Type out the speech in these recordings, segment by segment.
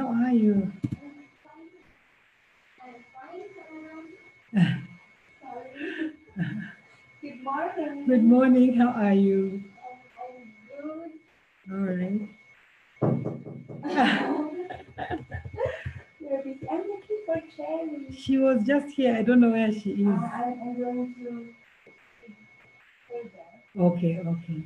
how are you? Good morning. Good morning, how are you? I'm good. All right. You're busy. I'm looking for Cherry. She was just here. I don't know where she is. I'm going to stay there. Okay, okay.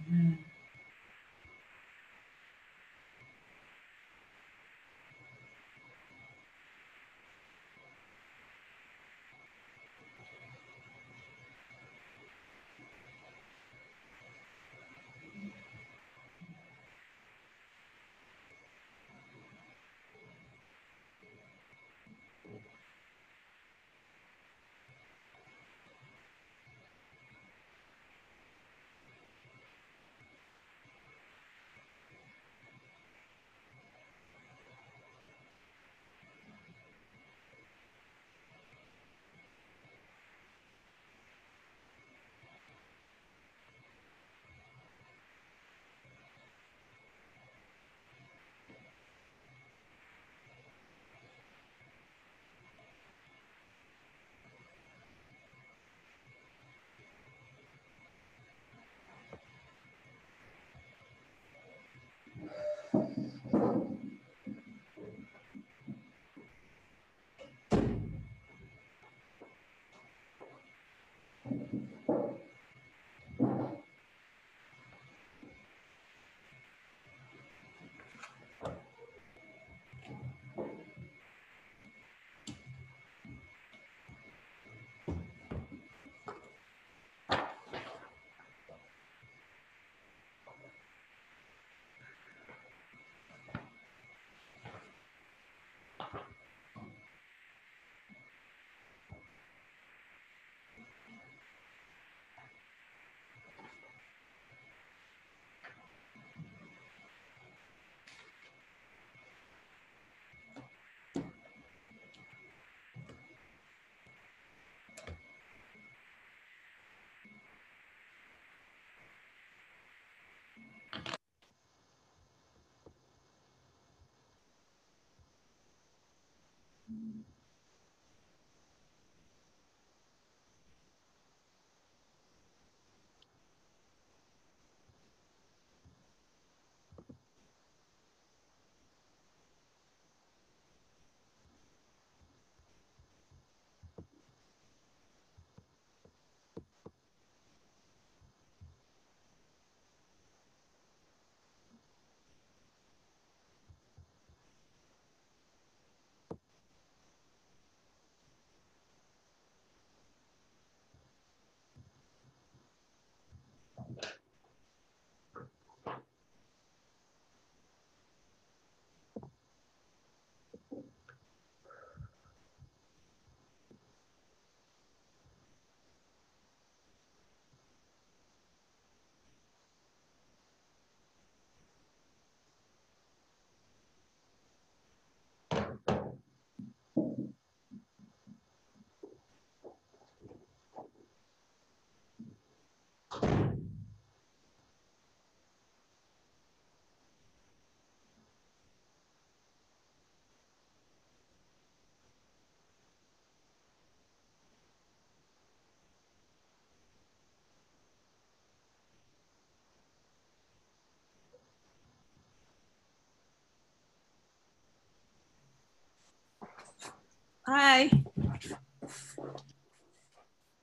Hi.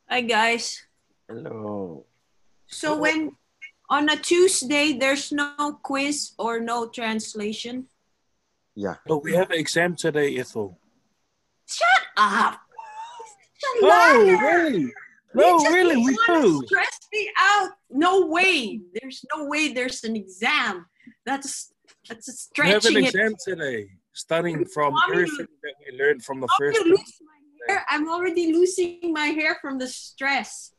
Hi, guys. Hello. So when on a Tuesday, there's no quiz or no translation? Yeah. No, we have an exam today, Ethel. Shut up. No, really? No, You just really, we want do. to stress me out. No way. There's no way there's an exam. That's We have an stretching it. exam today, starting from want me to- everything that we learned from the I'm first. gonna lose my hair. I'm already losing my hair from the stress.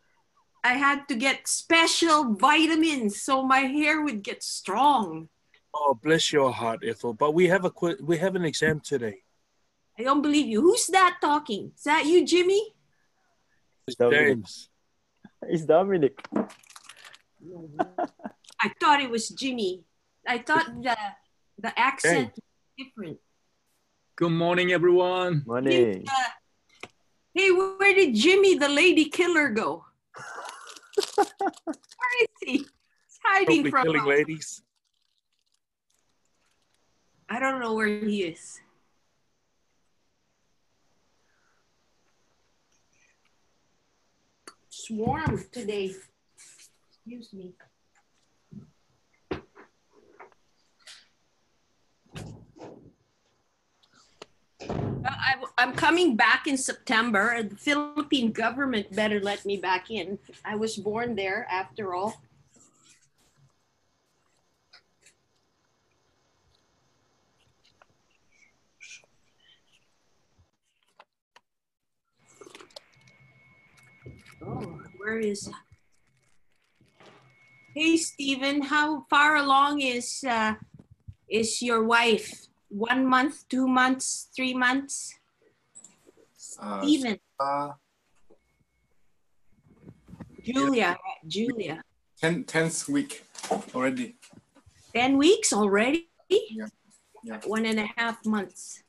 I had to get special vitamins so my hair would get strong. Oh, bless your heart, Ethel. But we have an exam today. I don't believe you. Who's that talking? Is that you, Jimmy? It's Dominic. James. It's Dominic. I thought it was Jimmy. I thought the accent was different. Good morning, everyone. Morning. Hey, where did Jimmy, the lady killer, go? Where is he? He's hiding Probably from killing us. ladies. I don't know where he is. It's warm today. Excuse me. I'm coming back in September. The Philippine government better let me back in. I was born there after all. Oh, where is... Hey, Stephen, how far along is your wife? 1 month, 2 months, 3 months? Stephen. Julia, Julia. 10th week already. 10 weeks already? Yeah. 1.5 months.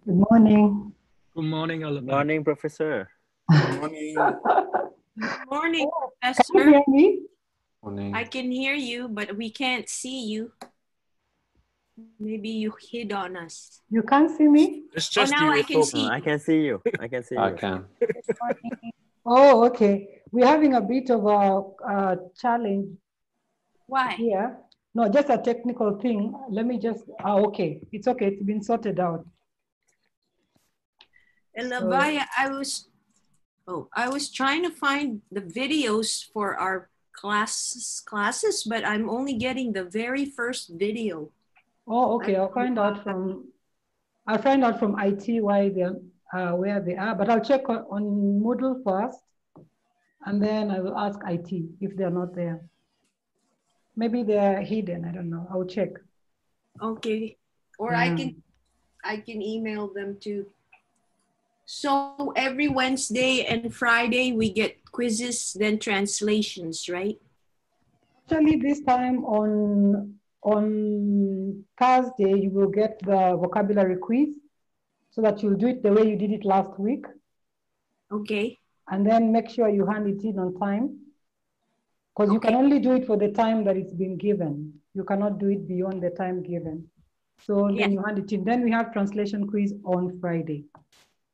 Good morning. Good morning, Good Alabama. morning, Professor. Good morning. Good morning, Can you Professor. hear me? Morning. I can hear you, but we can't see you. Maybe you hid on us. You can't see me? It's just now you, I can Ethel. see. I can see you. I can see I you. can. Oh, okay. We're having a bit of a challenge Why? here. No, just a technical thing. Let me just, okay. It's okay. It's been sorted out. Elabaya, I was trying to find the videos for our classes, but I'm only getting the very first video. Oh, okay. I'll I- find out from IT why they're where they are, but I'll check on Moodle first, and then I will ask IT if they're not there. Maybe they're hidden. I don't know. I'll check. Okay, or I can email them too. So every Wednesday and Friday we get quizzes, then translations, right? Actually, this time on Thursday, you will get the vocabulary quiz so that you'll do it the way you did it last week. Okay. And then make sure you hand it in on time, because you can only do it for the time that it's been given. You cannot do it beyond the time given. So then you hand it in. Then we have translation quiz on Friday.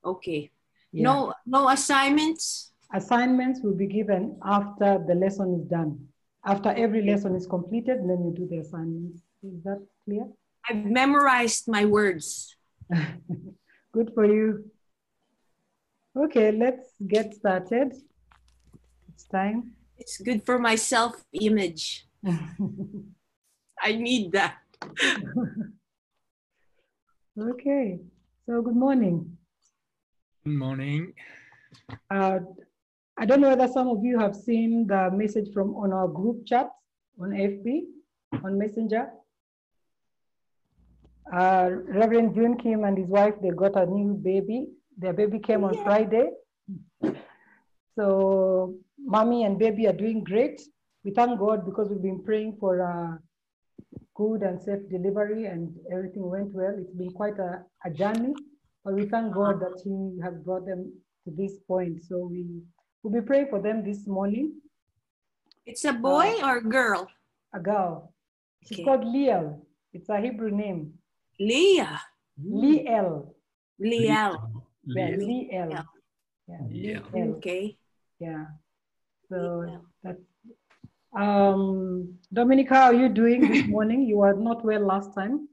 Okay. Yeah. No assignments? Assignments will be given after the lesson is done. After every lesson is completed, then you do the assignments. Is that clear? I've memorized my words. Good for you. Okay, let's get started. It's time. It's good for my self-image. I need that. Okay, so good morning. Good morning. I don't know whether some of you have seen the message from on our group chat on FB, on Messenger. Reverend June Kim and his wife, they got a new baby. Their baby came on Friday. So mommy and baby are doing great. We thank God because we've been praying for a good and safe delivery and everything went well. It's been quite a journey, but we thank God that He has brought them to this point. So we'll be praying for them this morning. It's a boy or girl? A girl. She's Okay. called Liel. It's a Hebrew name. Leah. Liel. Liel. Yeah, Liel. Liel. Yeah, Yeah. Liel. Okay. Yeah. So that's Dominic, how are you doing this morning? You were not well last time.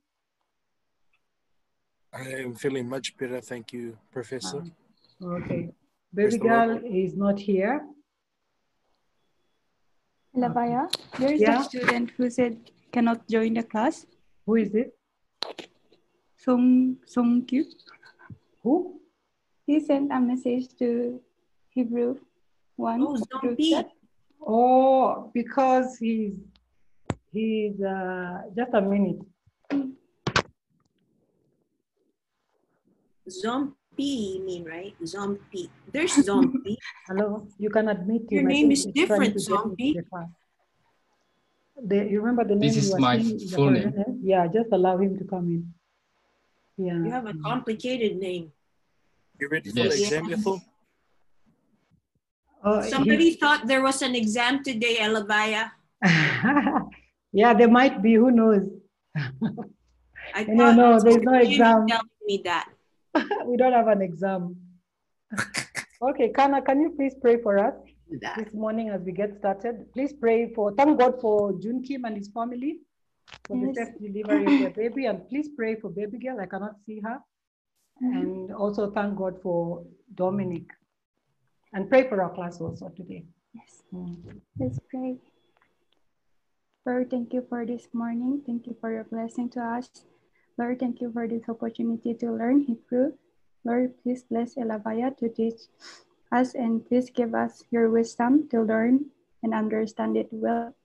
I am feeling much better, thank you, Professor. Okay. Praise Baby the Lord. girl is not here. Labaya, there is Yeah. a student who said cannot join the class. Who is it? Song Kyu. Who? He sent a message to Hebrew1 Oh, group Zombie. chat. Oh, because he's just a minute. Zombie, you mean, right? Zombie. There's zombie. Hello, you can admit Your him. I name think is it's trying different, to get into zombie. the class. You remember the This name you is were my saying? The full correct name. name? Yeah, just allow him to come in. Yeah. You have a complicated name. You ready for the Yes. exam, Ethel? Oh, Somebody thought there was an exam today, Elavaya. yeah, there might be. Who knows? I No, thought no, there's no Jimmy exam. telling me that. We don't have an exam. Okay, Kana, can you please pray for us That. this morning as we get started? Please pray thank God for June Kim and his family for the Yes. safe delivery of their baby, and please pray for baby girl. I cannot see her. And also thank God for Dominic, and pray for our class also today. Yes. Let's pray. Lord, thank you for this morning. Thank you for your blessing to us. Lord, thank you for this opportunity to learn Hebrew. Lord, please bless Elavaya to teach us, and please give us your wisdom to learn and understand it well.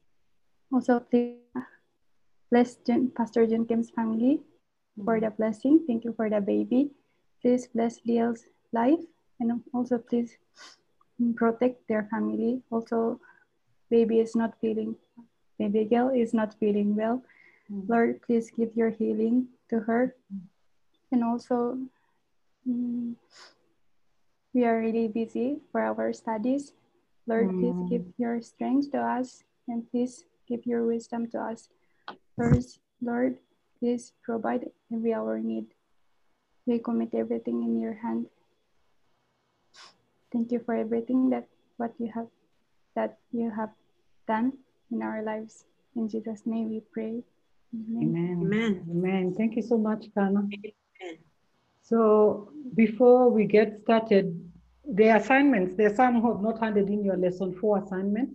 Also, please bless Pastor John Kim's family for the blessing. Thank you for the baby. Please bless Leo's life, and also please protect their family. Also, baby girl is not feeling well. Lord, please give your healing to her. And also, we are really busy for our studies. Lord, please give your strength to us, and please give your wisdom to us. First, Lord, please provide every our need. We commit everything in your hand. Thank you for everything that you have done in our lives. In Jesus' name we pray. Amen. Amen. Amen. Thank you so much, Kana. Amen. So before we get started, the assignments, there are some who have not handed in your lesson 4 assignment.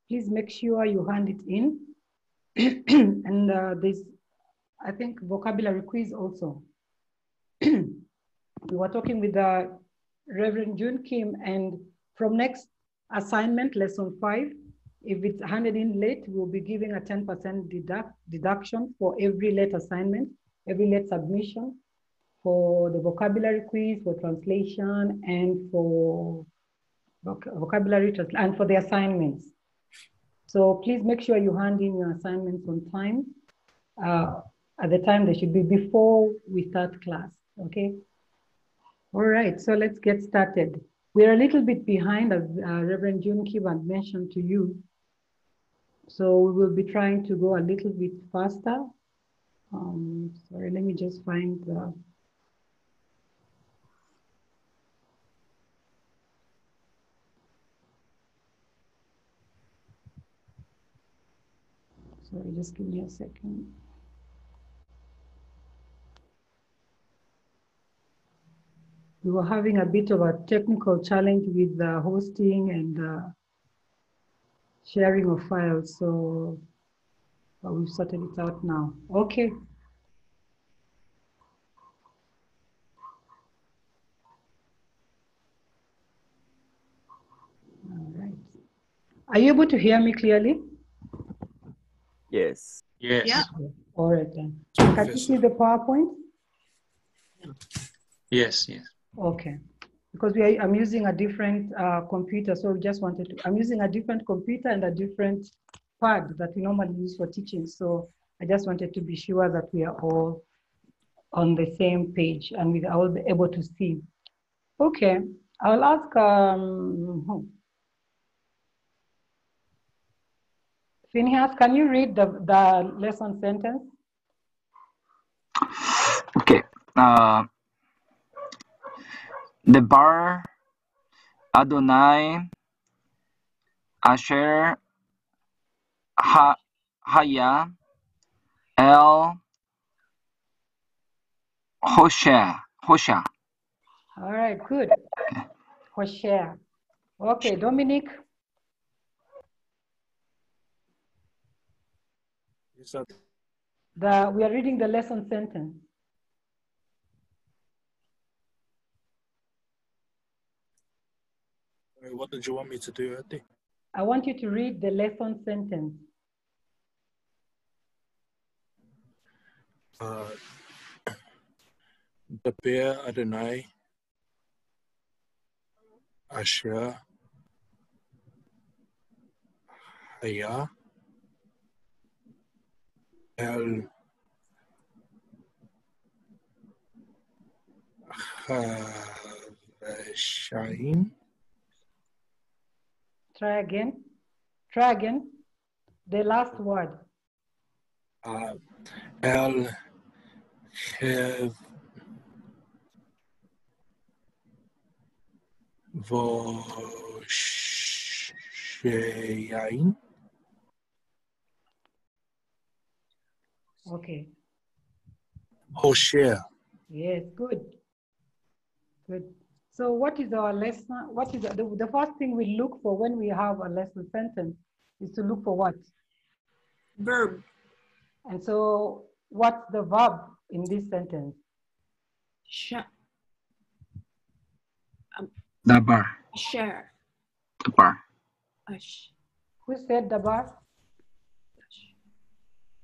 Please make sure you hand it in. And there's, I think, vocabulary quiz also. We were talking with Reverend June Kim, and from next assignment, lesson 5, if it's handed in late, we'll be giving a 10% deduction for every late assignment, every late submission, for the vocabulary quiz, for translation, and for vocabulary and for the assignments. So please make sure you hand in your assignments on time. At the time they should be before we start class, okay? All right, so let's get started. We're a little bit behind, as Reverend June Kivan mentioned to you. So we will be trying to go a little bit faster. Sorry, let me just find the... Sorry, just give me a second. We were having a bit of a technical challenge with the hosting and sharing of files, so we've sorted it out now. Okay. All right. Are you able to hear me clearly? Yes. Yes. Yeah. All right then. Can you see the PowerPoint? Yes. Yes. Okay. Because I'm using a different computer, so we just wanted to, I'm using a different computer and a different pad that we normally use for teaching. So I just wanted to be sure that we are all on the same page and we are all able to see. Okay, I'll ask, Phineas, can you read the lesson sentence? Okay. The bar Adonai Asher Haya El Hosea. All right, good. Hosea. Okay, Dominic. We are reading the lesson sentence. What did you want me to do, Adi? I want you to read the lesson sentence. Daber Adonai Asher Haya El Harashaim. Try again. Try again. The last word. El Hev Vosheyain. Okay. Hoshea. Yes, good. Good. So what is our lesson? What is the first thing we look for when we have a lesson sentence is to look for what? Verb. And so what's the verb in this sentence? Dabar. Share. Dabar. Who said the verb?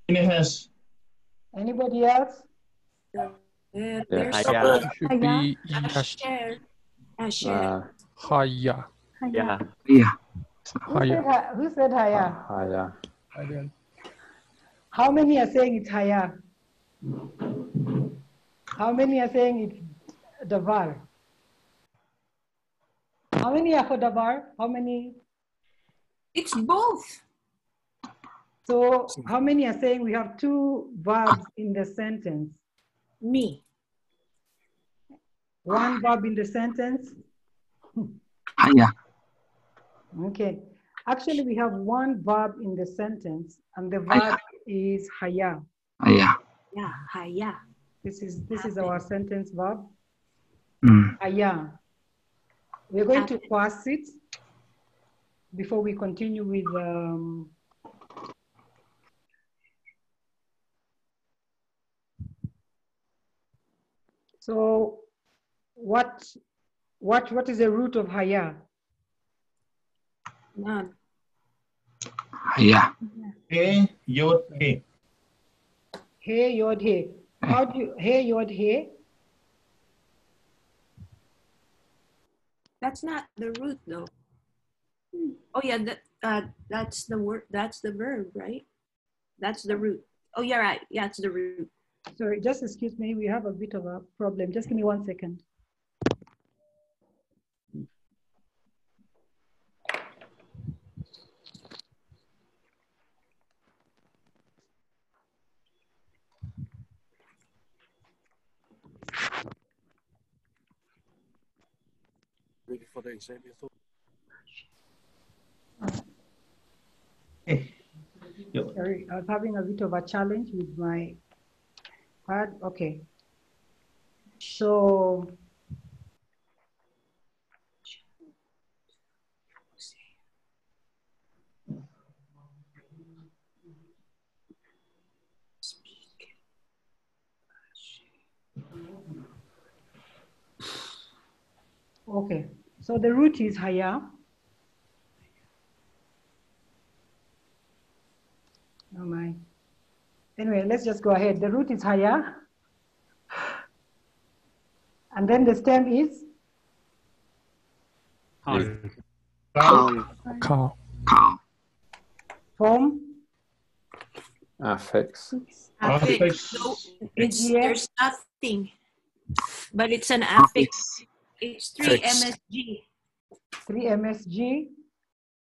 Yes. Anybody else? There's Haya. Should be share. Share. Haya. Yeah. Yeah. Haya. Who said haya? Haya. How many are saying it's haya? How many are saying it's davar? How many are for davar? How many? It's both. So how many are saying we have two verbs in the sentence? Me. One verb in the sentence? Haya. Okay. Actually, we have one verb in the sentence, and the verb is haya. Haya. Yeah. Haya. This is our sentence verb. Mm. Haya. We're going to pass it before we continue with so what is the root of haya? None. Haya. Hey, Yod, hey. Hey yod hey. How do you hey yod hey? That's not the root though. Oh yeah, that's the word. That's the verb, right? That's the root. Oh, you're right. Yeah, it's the root. Sorry, just excuse me. We have a bit of a problem. Just give me 1 second. Ready for the exam? Sorry, I was having a bit of a challenge with my pad. Okay. So okay. So the root is haya. Oh my. Anyway, let's just go ahead. The root is haya. And then the stem is Cow. Cow. form. Affix. Affix. So Yes. there's nothing, but it's an affix. It's 3 MSG. 3 MSG.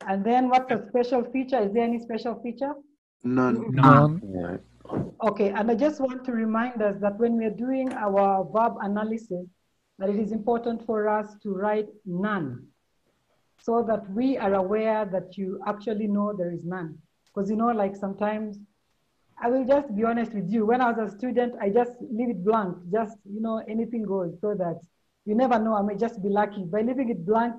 And then what's a special feature? Is there any special feature? None. None. Okay, and I just want to remind us that when we're doing our verb analysis, that it is important for us to write none, so that we are aware that you actually know there is none. Because like sometimes, I will just be honest with you, when I was a student, I just leave it blank, just, anything goes, so that you never know, I may just be lucky. By leaving it blank,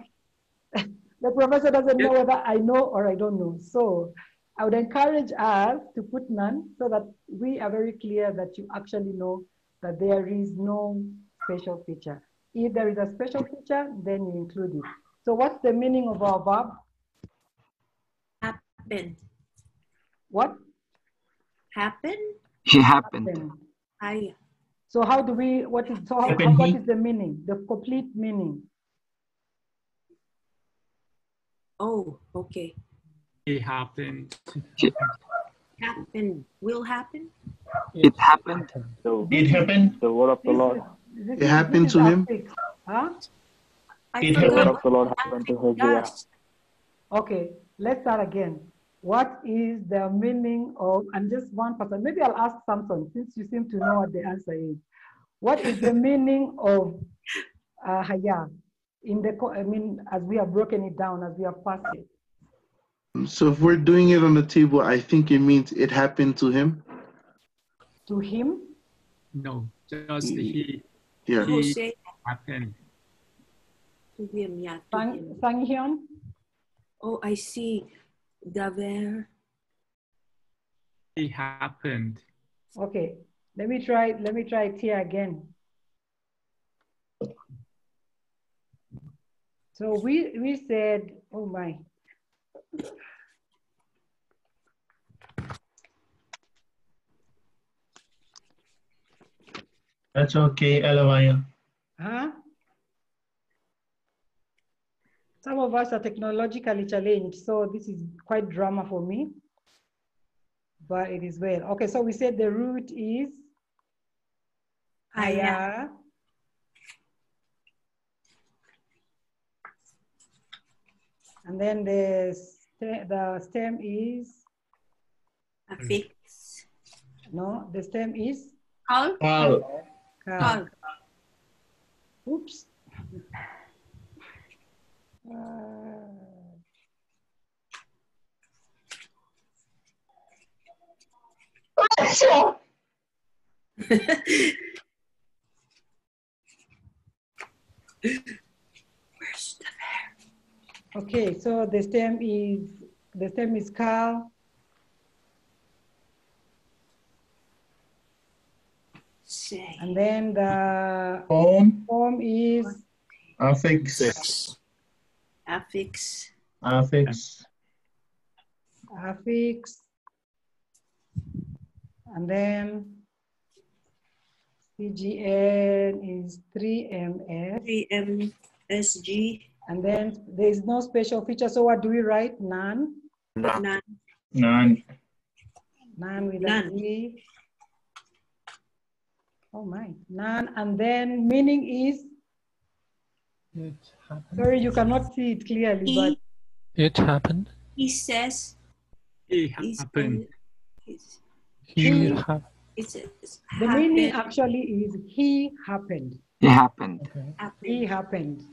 the professor doesn't know whether I know or I don't know. So I would encourage us to put none so that we are very clear that you actually know that there is no special feature. If there is a special feature, then you include it. So what's the meaning of our verb? Happen. What? Happen? He happened. Happen. Haya. So how do we, what is the meaning, the complete meaning? Oh, okay. It happened. Happen. Will happen? It happened. It happened. The word of the Lord. It happened to him. Huh? I The word forgot of the Lord happened to Hosea. yes. Okay, let's start again. What is the meaning of, and just one person, maybe I'll ask Samson, since you seem to know what the answer is. What is the meaning of haya? As we have broken it down, as we have passed it. So if we're doing it on the table, I think it means it happened to him. To him? No, just he. Yeah. Jose. Happened. To him, yeah. To him. Sang-hyun? Oh, I see. Daver. It happened. Okay, let me try it here again. So we said, oh my. That's okay, Elavaya. Huh? Some of us are technologically challenged, so this is quite drama for me, but it is well. Okay, so we said the root is haya. And then the stem is? Affix. No, the stem is? Kal. Kal. Oops. Where's the bear? Okay, so the stem is Kal. Say. And then the form is Affix. Affix. Affix. affix. And then CGN is 3MS. 3MSG. And then there is no special feature. So what do we write? None. None. None. None with None. a Z. Oh my, none. And then meaning is? Sorry, you cannot see it clearly, but. It happened. He says. It happened. He The meaning actually is he happened. It happened. He happened.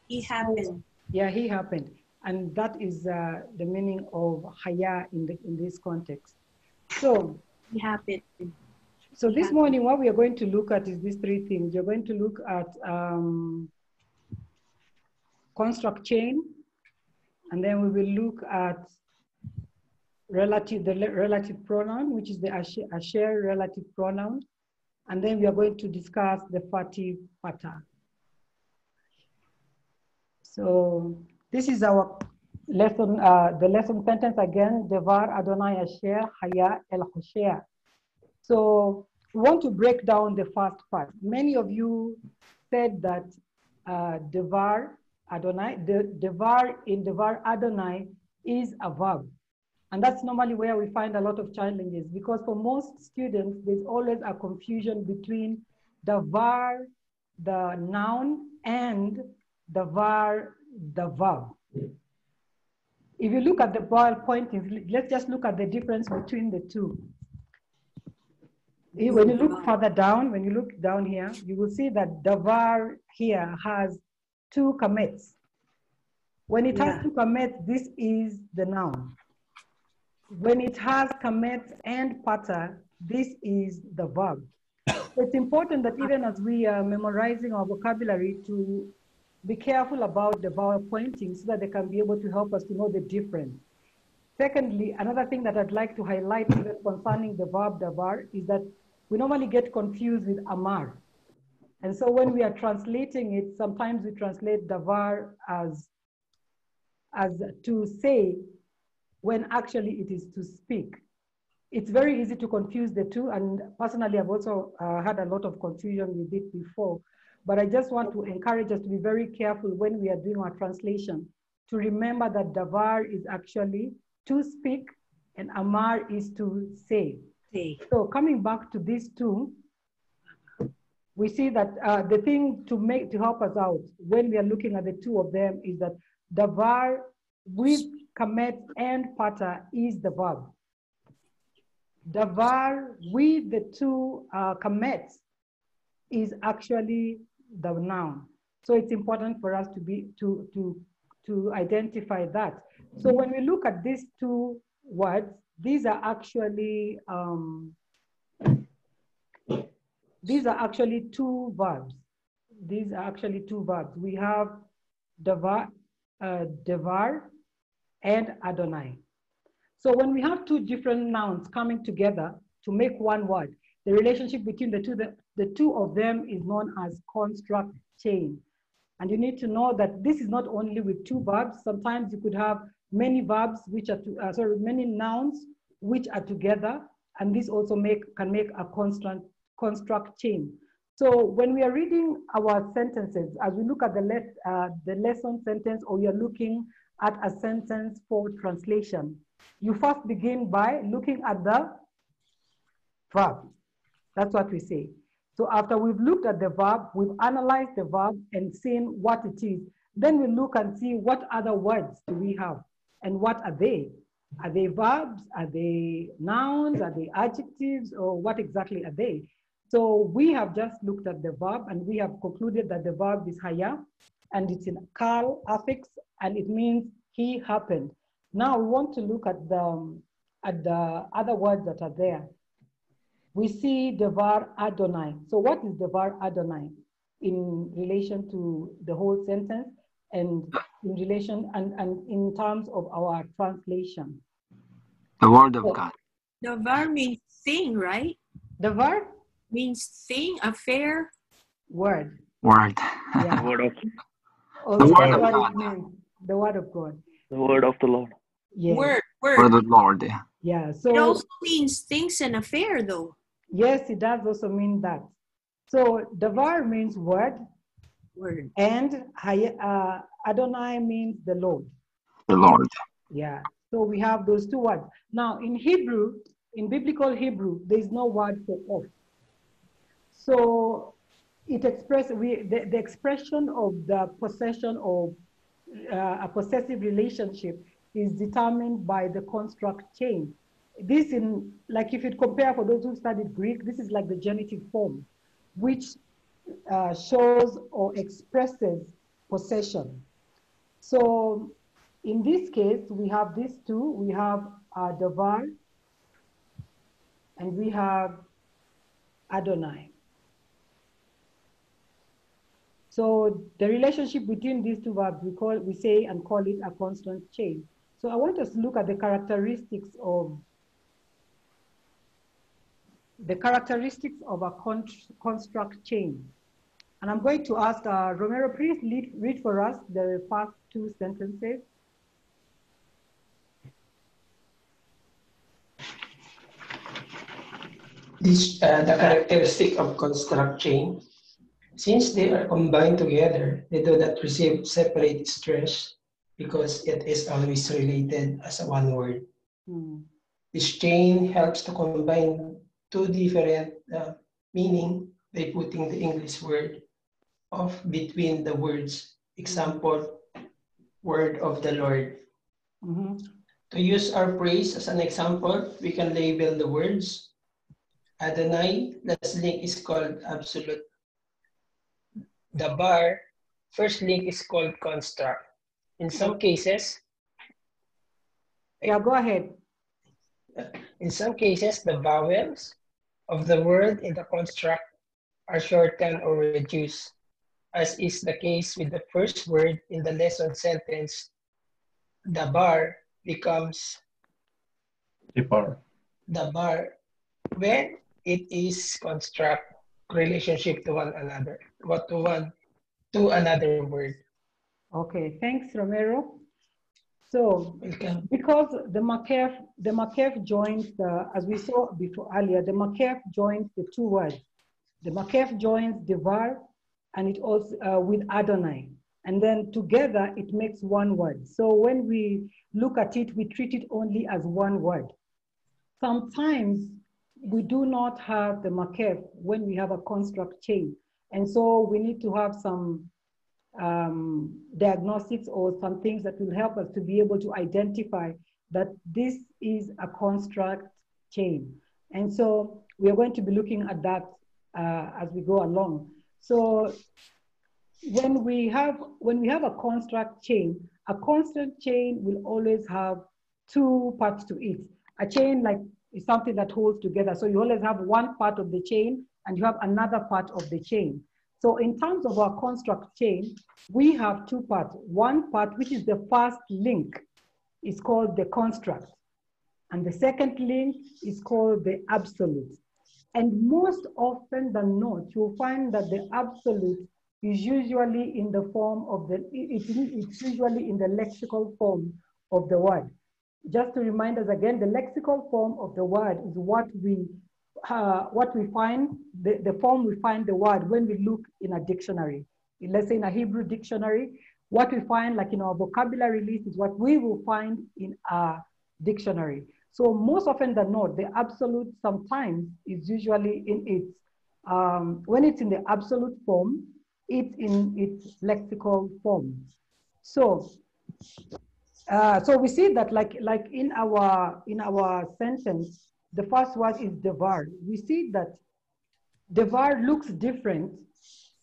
He happened. Yeah, he happened. And that is the meaning of haya in this context. So, he happened. So this morning, what we are going to look at is these three things. You're going to look at construct chain, and then we will look at the relative pronoun, which is the asher relative pronoun. And then we are going to discuss the fative pattern. So this is our lesson, the lesson sentence again, Devar Adonai Asher Haya El Hosher. So we want to break down the first part. Many of you said that Devar Adonai, Devar in Devar Adonai is a verb. And that's normally where we find a lot of challenges, because for most students, there's always a confusion between Devar, the noun, and Devar, the verb. If you look at the pointings, let's just look at the difference between the two. When you look further down, when you look down here, you will see that Davar here has two kamets. When it has two kamets, this is the noun. When it has kamets and pata, this is the verb. It's important that even as we are memorizing our vocabulary, to be careful about the vowel pointing so that they can be able to help us to know the difference. Secondly, another thing that I'd like to highlight even concerning the verb davar is that we normally get confused with amar. And so when we are translating it, sometimes we translate davar as to say, when actually it is to speak. it's very easy to confuse the two. And personally, I've also had a lot of confusion with it before. But I just want to encourage us to be very careful when we are doing our translation, to remember that davar is actually to speak and amar is to say. So coming back to these two, we see that the thing to help us out when we are looking at the two of them is that davar with kamet and pata is the verb. Davar with the two kamets is actually the noun. So it's important for us to identify that. So when we look at these two words, these are actually two verbs. These are actually two verbs. We have davar and Adonai. So when we have two different nouns coming together to make one word, the relationship between the two of them is known as construct chain. And you need to know that this is not only with two verbs. Sometimes you could have many verbs which are many nouns which are together, and this also can make a construct chain. So when we are reading our sentences, as we look at the lesson sentence, or you're looking at a sentence for translation, you first begin by looking at the verb. That's what we say. So after we've looked at the verb, we've analyzed the verb and seen what it is. Then we look and see what other words do we have and what are they? Are they verbs? Are they nouns? Are they adjectives? Or what exactly are they? So we have just looked at the verb and we have concluded that the verb is haya and it's in kal affix and it means he happened. Now we want to look at the other words that are there. We see davar Adonai. So what is davar Adonai in relation to the whole sentence and in relation and in terms of our translation? The word of God. Davar means thing, right? Davar means thing, affair. Word. Word. Yeah. The word of Also, the word of what God. it means. The word of God. the word of the Lord. Yes. Word of Lord. Yeah. Yeah. It So also means things and affair, though. yes, it does also mean that. So davar means word. Word. And Adonai means the Lord. The Lord. Yeah. So we have those two words. Now in Hebrew, in biblical Hebrew, there is no word for off. So it expresses the expression of the possession of a possessive relationship is determined by the construct chain. This like if you compare for those who studied Greek, this is like the genitive form, which shows or expresses possession. So in this case, we have these two. We have davar and we have Adonai. So the relationship between these two verbs, we say and call it a constant chain. So I want us to look at the characteristics of a construct chain. And I'm going to ask Romero, please read for us the first two sentences. The characteristic of construct chain. Since they are combined together, they do not receive separate stress because it is always related as a one word. This chain helps to combine two different meaning by putting the English word of between the words. Example, word of the Lord. To use our praise as an example, we can label the words. Adonai, last link is called absolute. Davar, first link is called construct. In some cases, yeah, go ahead. In some cases, the vowels of the word in the construct are shortened or reduced, as is the case with the first word in the lesson sentence. Dabar becomes Dabar. Dabar when it is construct relationship to one another, to another word. Okay, thanks, Romero. So because the makef joins the, as we saw before earlier, the makef joins the two words. The makef joins devar and it also with Adonai. And then together it makes one word. So when we look at it, we treat it only as one word. Sometimes we do not have the makef when we have a construct chain. And so we need to have some diagnostics or some things that will help us to be able to identify that this is a construct chain. And so we are going to be looking at that as we go along. So when we have a construct chain will always have two parts to it. A chain like is something that holds together. So you always have one part of the chain and you have another part of the chain. So in terms of our construct chain, we have two parts. One part, which is the first link, is called the construct. And the second link is called the absolute. And most often than not, you'll find that the absolute is usually in the form of it's usually in the lexical form of the word. Just to remind us again, the lexical form of the word is what we find, the form we find the word when we look in a dictionary. Let's say in a Hebrew dictionary, what we find like in our vocabulary list is what we will find in a dictionary. So most often than not, the absolute sometimes is usually in its, when it's in the absolute form, it's in its lexical form. So, so we see that like in our sentence, the first word is devar. We see that devar looks different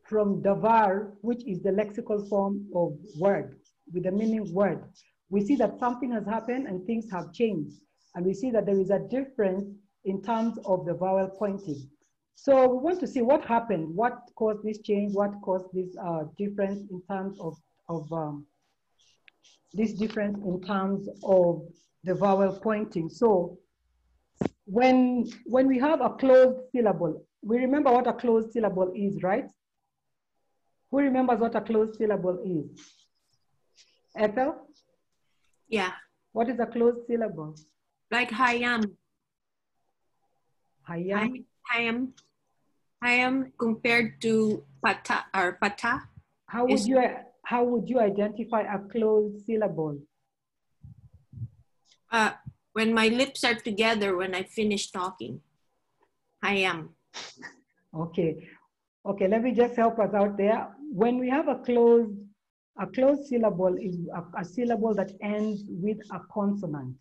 from davar, which is the lexical form of word, with the meaning word. We see that something has happened and things have changed. And we see that there is a difference in terms of the vowel pointing. So we want to see what happened, what caused this change, what caused this difference in terms of this difference in terms of the vowel pointing. So when we have a closed syllable, we remember what a closed syllable is, right? Who remembers what a closed syllable is? Ethel? Yeah. What is a closed syllable? Like hayam. Hayam? Hayam compared to pata or pata. How would you identify a closed syllable? When my lips are together when I finish talking. Hayam. Okay. Okay, let me just help us out there. When we have a closed syllable is a syllable that ends with a consonant.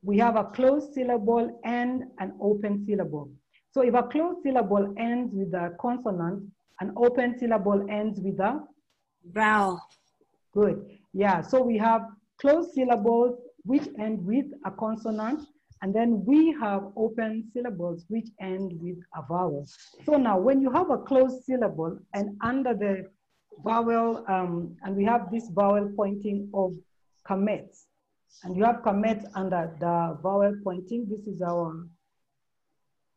We have a closed syllable and an open syllable. So if a closed syllable ends with a consonant, an open syllable ends with a vowel. Good. Yeah, so we have closed syllables which end with a consonant, and then we have open syllables which end with a vowel. So now when you have a closed syllable and under the vowel, and we have this vowel pointing of kamet, and you have kamet under the vowel pointing, this is our,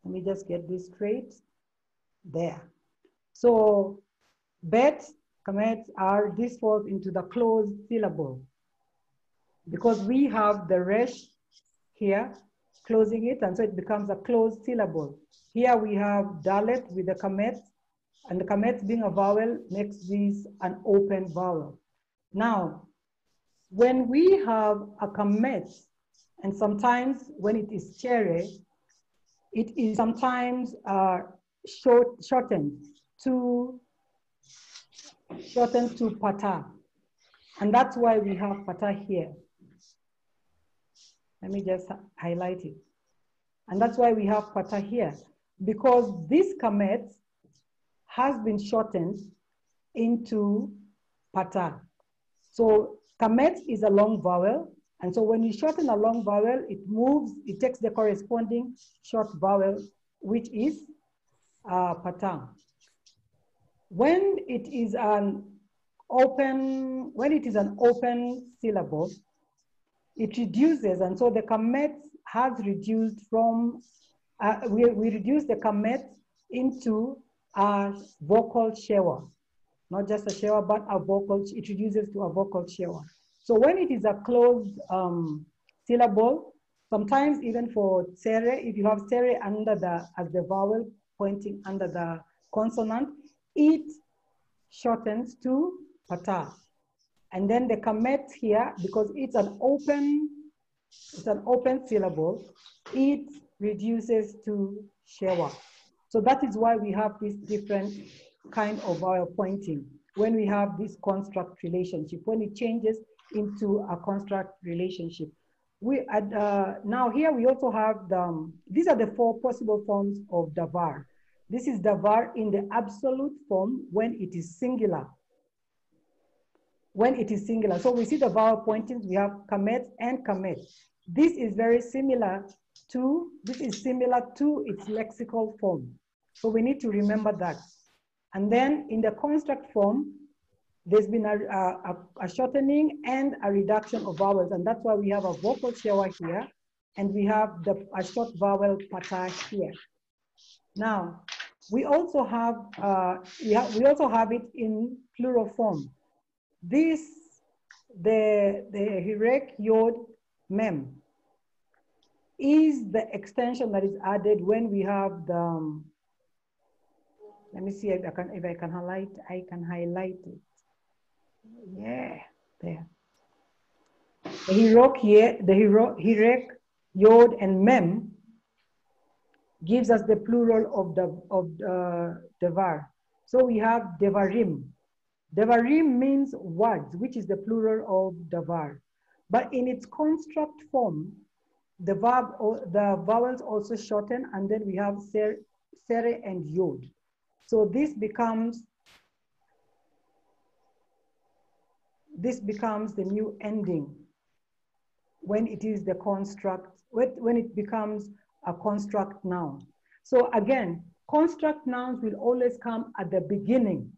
let me just get this straight, there. So bet, kamet are, this falls into the closed syllable because we have the resh here, closing it, and so it becomes a closed syllable. Here we have dalet with the kamet, and the kamet being a vowel makes this an open vowel. Now, when we have a kamet, and sometimes when it is chere, it is sometimes shortened to pata, and that's why we have pata here. Let me just highlight it. And that's why we have pata here, because this kamet has been shortened into pata. So kamet is a long vowel. And so when you shorten a long vowel, it moves, it takes the corresponding short vowel, which is pata. When it is an open syllable, it reduces, and so the kamet has reduced from, we reduce the kamet into a vocal shewa, not just a shewa, but a vocal, it reduces to a vocal shewa. So when it is a closed syllable, sometimes even for tere, if you have tere under as the vowel pointing under the consonant, it shortens to pata. And then the kamet here, because it's an open syllable, it reduces to shewa. So that is why we have this different kind of vowel pointing when we have this construct relationship, when it changes into a construct relationship. Now here we also have these are the 4 possible forms of davar. This is davar in the absolute form when it is singular. When it is singular. So we see the vowel pointings, we have kamet and kamet. This is very similar to its lexical form. So we need to remember that. And then in the construct form, there's been a shortening and a reduction of vowels. And that's why we have a vocal shewa here. And we have a short vowel pata here. Now, we also have it in plural form. The hirek yod mem is the extension that is added when we have the, let me see if I can highlight it. Yeah, there. The hirek yod and mem gives us the plural of devar. So we have devarim. Devarim means words, which is the plural of davar. But in its construct form, the vowels also shorten, and then we have sere and yod. So this becomes the new ending when it is the construct, when it becomes a construct noun. So again, construct nouns will always come at the beginning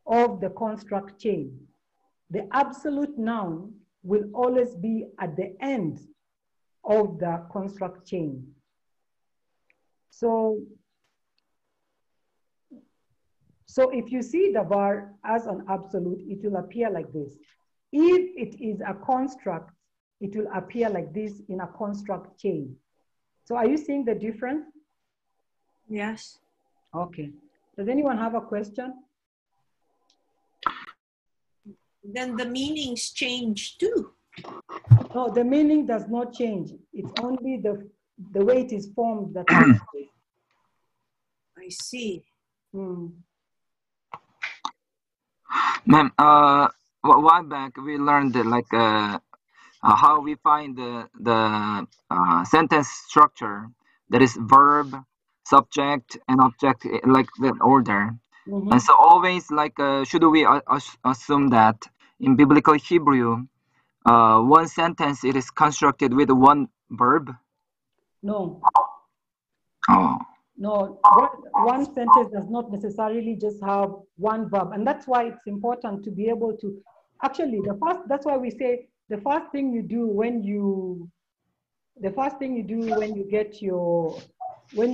of the construct chain. The absolute noun will always be at the end of the construct chain. So if you see davar as an absolute, it will appear like this. If it is a construct, it will appear like this in a construct chain. So are you seeing the difference? Yes. Okay. Does anyone have a question? Then the meanings change too. No, the meaning does not change. It's only the way it is formed that changes. I see. Ma'am, a while back we learned that, how we find the sentence structure, that is verb, subject, and object, like that order. Mm-hmm. And so always should we assume that in biblical Hebrew, one sentence it is constructed with one verb? No. Oh. No, one sentence does not necessarily just have one verb. And that's why it's important to be able to, actually that's why we say the first thing you do when you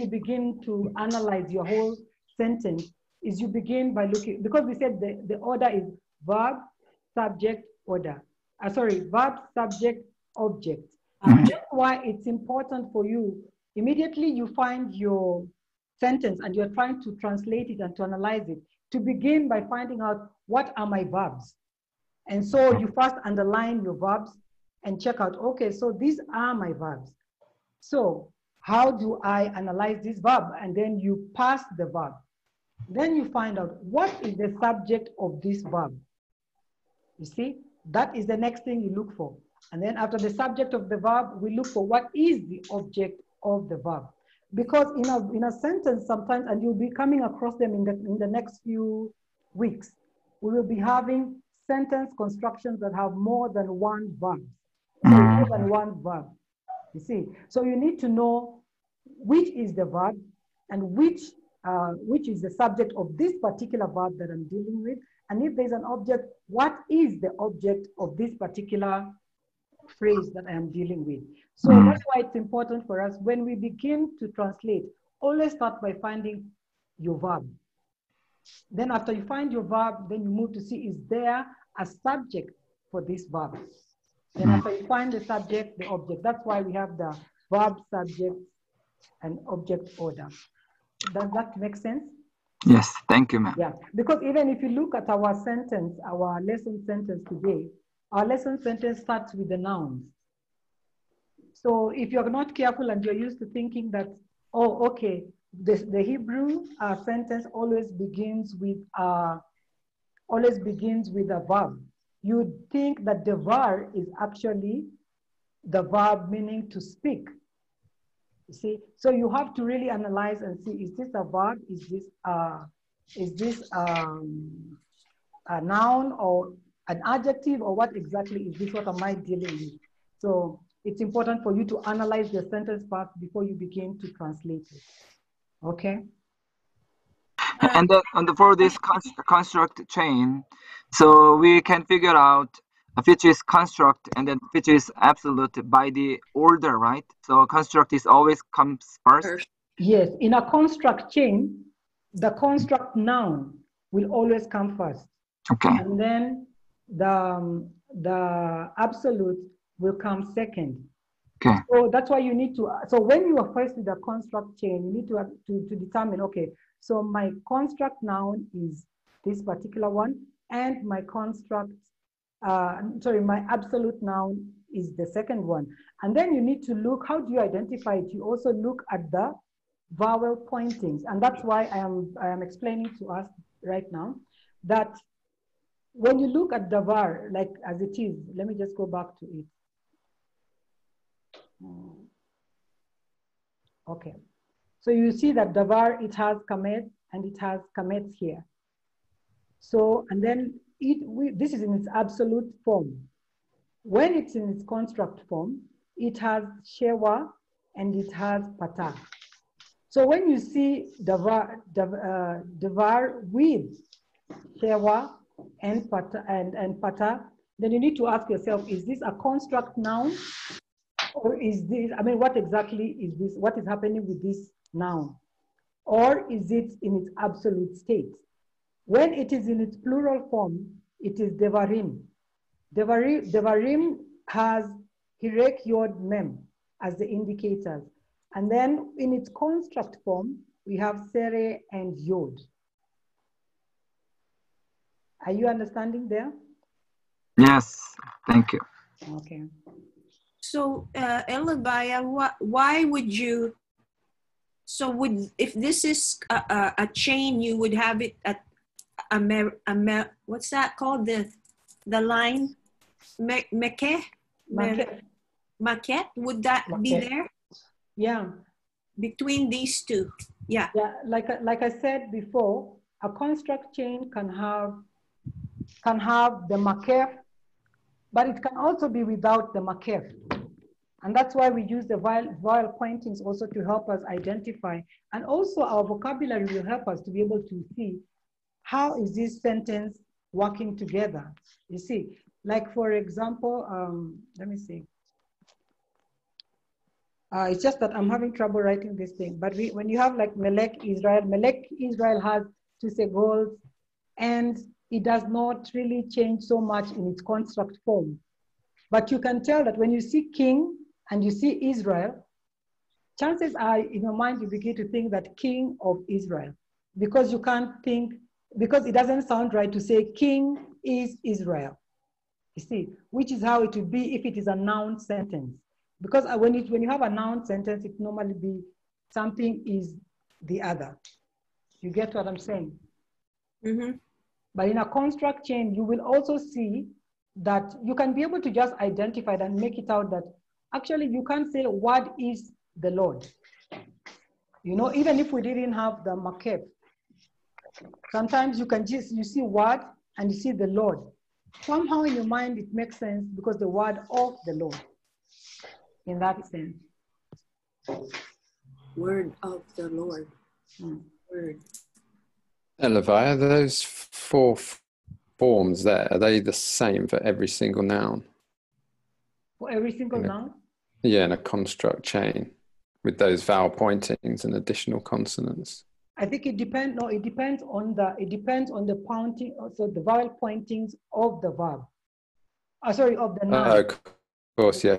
begin to analyze your whole sentence is you begin by looking, because we said the order is verb, subject, order. Verb, subject, object. And that's why it's important for you, immediately you find your sentence and you're trying to translate it and to analyze it, to begin by finding out what are my verbs. And so you first underline your verbs and check out, okay, so these are my verbs. So how do I analyze this verb? And then you pass the verb. Then you find out what is the subject of this verb. You see, that is the next thing you look for. And then after the subject of the verb, we look for what is the object of the verb. Because in a sentence sometimes, and you'll be coming across them in the next few weeks, we will be having sentence constructions that have more than one verb. So more than one verb, you see. So you need to know which is the verb and which is the subject of this particular verb that I'm dealing with. And if there's an object, what is the object of this particular phrase that I am dealing with? So that's why it's important for us when we begin to translate, always start by finding your verb. Then after you find your verb, then you move to see, is there a subject for for this verb. Then after you find the subject, the object. That's why we have the verb, subject, and object order. Does that make sense? Yes, thank you, ma'am. Yeah, because even if you look at our sentence, our lesson sentence today, our lesson sentence starts with the nouns. So if you're not careful and you're used to thinking that, oh, okay, the Hebrew sentence always begins with a verb. You think that the verb is actually the verb meaning to speak. You see, so you have to really analyze and see: is this a verb? Is this a noun or an adjective, or what exactly is this? What am I dealing with? So it's important for you to analyze the sentence part before you begin to translate it. Okay. And then for this construct chain, so we can figure out which is construct and then which is absolute by the order, right? So construct is always comes first. Yes, in a construct chain, the construct noun will always come first. Okay. And then the absolute will come second. Okay. So that's why you need to, so when you are faced with the construct chain, you need to determine, okay, so my construct noun is this particular one, and my construct, my absolute noun is the second one. And then you need to look, how do you identify it? You also look at the vowel pointings. And that's why I am explaining to us right now that when you look at the var, like as it is, let me just go back to it. Okay, so you see that the var, it has kamet and it has kamet here. So, and then this is in its absolute form. When it's in its construct form, it has shewa and it has pata. So when you see the var with shewa and pata, then you need to ask yourself, is this a construct noun? Or is this, I mean, what exactly is this? What is happening with this noun? Or is it in its absolute state? When it is in its plural form, it is devarim. Devarim has hirek, yod, mem as the indicators. And then in its construct form, we have sere and yod. Are you understanding there? Yes, thank you. Okay. So, Elabaya, why would you? So, if this is a chain, you would have it at what's that called? The line, maquette. Maquette. Would that be there? Yeah. Between these two. Yeah. Yeah. Like I said before, a construct chain can have the maquette, but it can also be without the maquette. And that's why we use the vowel pointings also to help us identify. And also our vocabulary will help us to be able to see how is this sentence working together. You see, like for example, let me see. It's just that I'm having trouble writing this thing. But when you have like Melech Israel has two segals, and it does not really change so much in its construct form. But you can tell that when you see king and you see Israel, chances are in your mind you begin to think that king of Israel, because you can't think, because it doesn't sound right to say king is Israel. You see, which is how it would be if it is a noun sentence. Because when you have a noun sentence, it normally be something is the other. You get what I'm saying? Mm-hmm. But in a construct chain, you will also see that you can be able to just identify it and make it out that actually you can't say what is the Lord. You know, even if we didn't have the maquette, sometimes you see word and you see the Lord. Somehow in your mind, it makes sense because the word of the Lord, in that sense. Word of the Lord. Word. Elevia, those four forms there, are they the same for every single noun? For every single noun? Yeah, in a construct chain with those vowel pointings and additional consonants. I think it depends. No, it depends on the pointing. So the vowel pointings of the verb. Sorry, of the noun. Of course, yeah.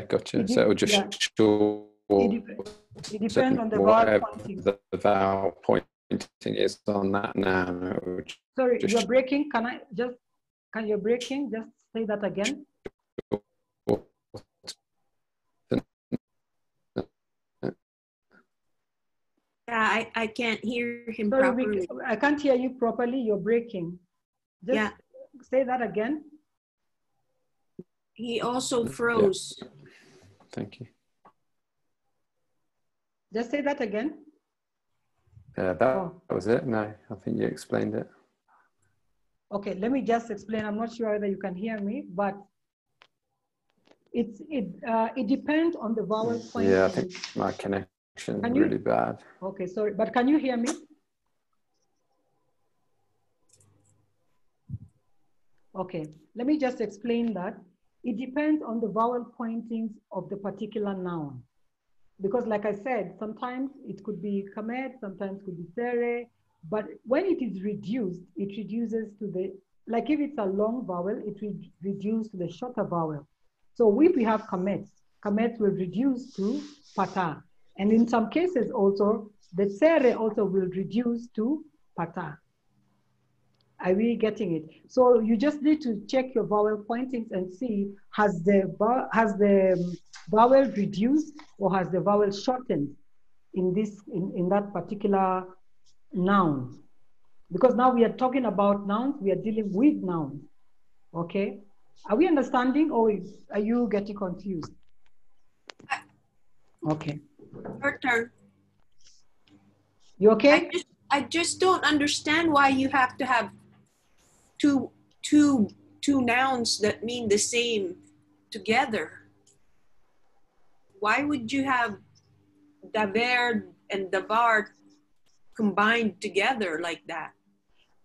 Gotcha. So it'll just show It depends on the vowel pointing. the vowel pointing is on that noun. Sorry, you're breaking. You're breaking? Just say that again. Yeah, I can't hear him Sorry, properly. I can't hear you properly. You're breaking. Just say that again. He also froze. Yeah. Thank you. Just say that again. That was it. No, I think you explained it. Okay, let me just explain. I'm not sure whether you can hear me, but it depends on the vowel pointing. Yeah, I think my connection is really bad. Okay, sorry, but can you hear me? Okay, let me just explain that. It depends on the vowel pointings of the particular noun. Because like I said, sometimes it could be kamed, sometimes it could be sere, but when it is reduced, it reduces to the, like if it's a long vowel, it will reduce to the shorter vowel. So if we have kamet, kamet will reduce to pata. And in some cases also, the sere also will reduce to pata. Are we getting it? So you just need to check your vowel pointings and see, has the vowel reduced or has the vowel shortened in that particular noun? Because now we are talking about nouns, we are dealing with nouns. Okay? Are we understanding, or are you getting confused? Okay. Your turn. You okay? I just don't understand why you have to have two nouns that mean the same together. Why would you have daver and davar combined together like that?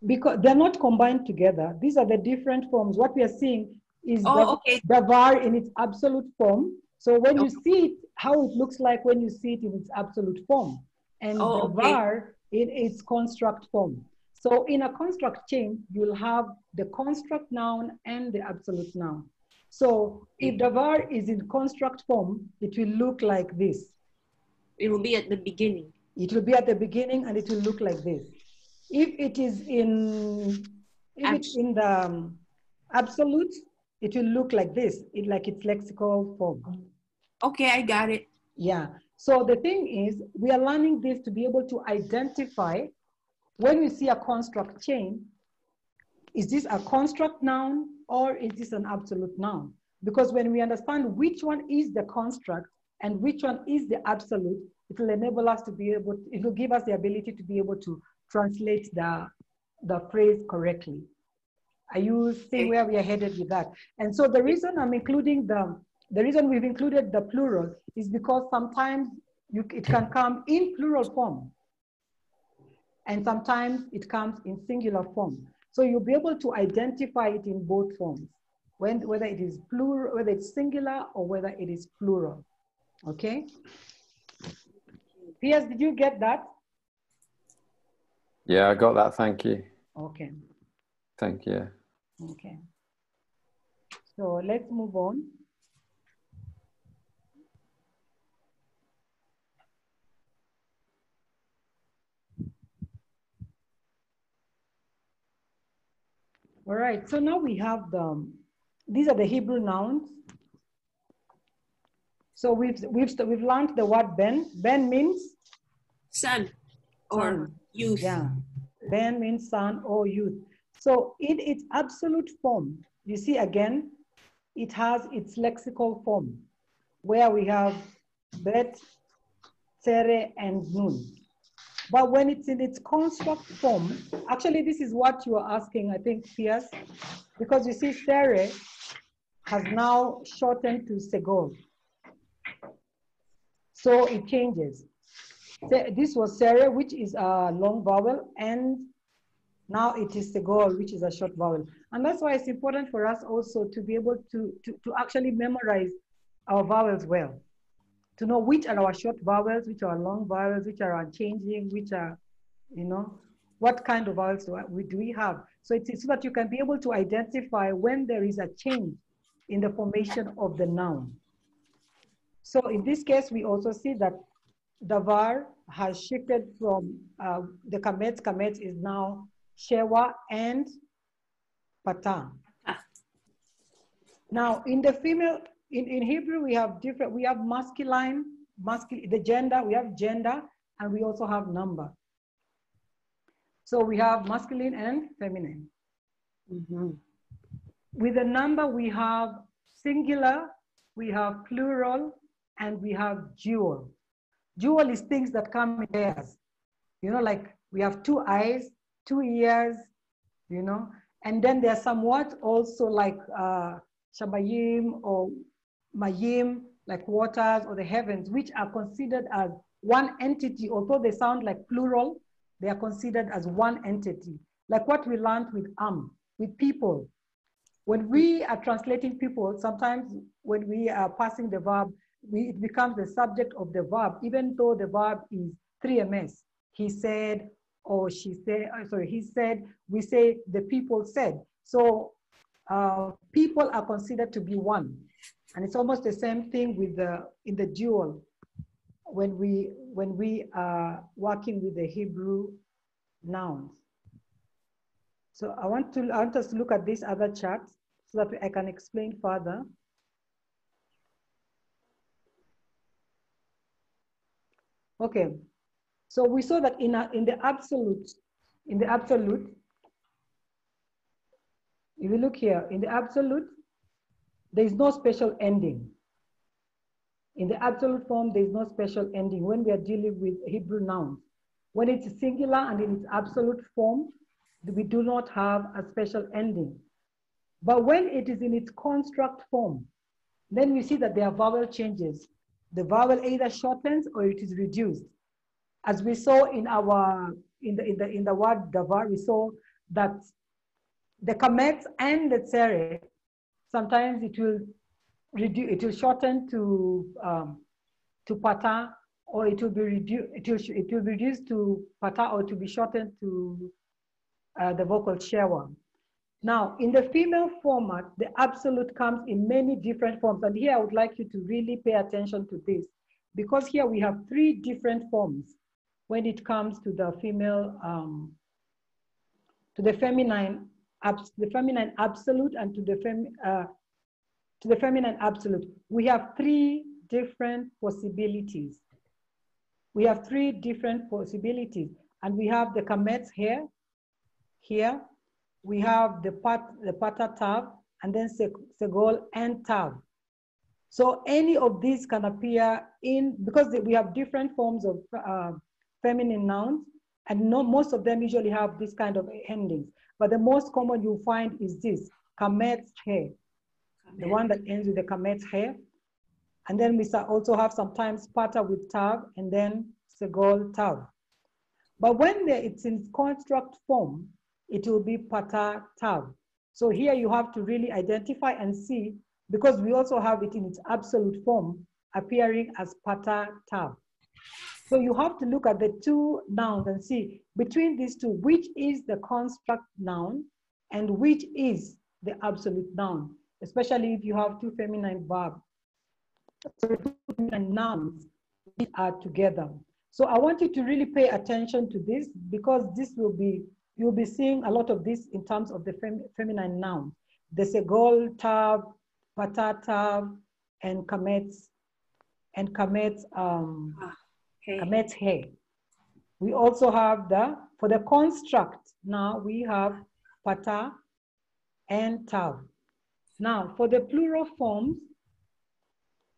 Because they're not combined together. These are the different forms. What we are seeing is davar in its absolute form. So when you see it, how it looks like when you see it in its absolute form. And davar in its construct form. So in a construct chain, you'll have the construct noun and the absolute noun. So if davar is in construct form, it will look like this. It will be at the beginning. It will be at the beginning and it will look like this. If it is in the absolute, it will look like this, like its lexical form. Okay, I got it. Yeah. So the thing is, we are learning this to be able to identify when we see a construct chain, is this a construct noun or is this an absolute noun? Because when we understand which one is the construct and which one is the absolute, it will enable us to be able, it will give us the ability to be able to translate the phrase correctly. Are you seeing where we are headed with that? And so the reason I'm including the reason we've included the plural is because sometimes it can come in plural form. And sometimes it comes in singular form. So you'll be able to identify it in both forms, whether it is plural, whether it's singular or whether it is plural. Okay? Piers, did you get that? Yeah, I got that. Thank you. Okay. Thank you. Okay. So let's move on. All right, so now we have these are the Hebrew nouns. So we've learned the word ben. Ben means son or youth. Yeah, ben means son or youth. So in its absolute form, you see again, it has its lexical form where we have bet, tere, and nun. But when it's in its construct form, actually this is what you are asking, I think, Piers, because you see sere has now shortened to segol. So it changes. This was sere, which is a long vowel, and now it is segol, which is a short vowel. And that's why it's important for us also to be able to actually memorize our vowels well. To know which are our short vowels, which are long vowels, which are unchanging, which are, what kind of vowels do we have. So it's so that you can be able to identify when there is a change in the formation of the noun. So in this case, we also see that the var has shifted from the kamets is now shewa and pata. Now in the female, in Hebrew, we have masculine, the gender, we have gender, and we also have number. So we have masculine and feminine. With the number, we have singular, we have plural, and we have dual. Dual is things that come in pairs. You know, like we have 2 eyes, 2 ears, you know, and then there's somewhat also like shabayim or mayim, like waters or the heavens, which are considered as one entity. Although they sound like plural, they are considered as one entity. Like what we learned with people. When we are translating people, sometimes when we are passing the verb, it becomes the subject of the verb, even though the verb is 3ms. He said, or she said, sorry, he said, we say the people said. So people are considered to be one. And it's almost the same thing with in the dual, when we are working with the Hebrew nouns. So I want us to look at this other chart so that I can explain further. Okay, so we saw that in the absolute, if you look here, in the absolute, there is no special ending. In the absolute form, there is no special ending when we are dealing with Hebrew nouns. When it's singular and in its absolute form, we do not have a special ending. But when it is in its construct form, then we see that there are vowel changes. The vowel either shortens or it is reduced. As we saw in the word davar, we saw that the kamet and the tsere, sometimes it will shorten to pata, or it will be reduced to pata, or to be shortened to the vocal shewa. Now, in the female format, the absolute comes in many different forms. And here I would like you to really pay attention to this, because here we have 3 different forms when it comes to the female, to the feminine absolute and to the feminine absolute. We have 3 different possibilities. We have 3 different possibilities, and we have the kamets here. We have the pata tav, and then segol and tav. So any of these can appear because we have different forms of feminine nouns, and most of them usually have this kind of endings. But the most common you find is this, kamet he, the one that ends with the kamet he. And then we also have sometimes pata with tav, and then segol tav. But when it's in construct form, it will be pata tav. So here you have to really identify and see, because we also have it in its absolute form appearing as pata tav. So you have to look at the 2 nouns and see between these 2, which is the construct noun and which is the absolute noun, especially if you have 2 feminine verbs. So 2 feminine nouns are together. So I want you to really pay attention to this, because this will be, you'll be seeing a lot of this in terms of the feminine nouns. The segol tav, pata tav, and kamets he. We also have for the construct, now we have pata and tav. Now for the plural forms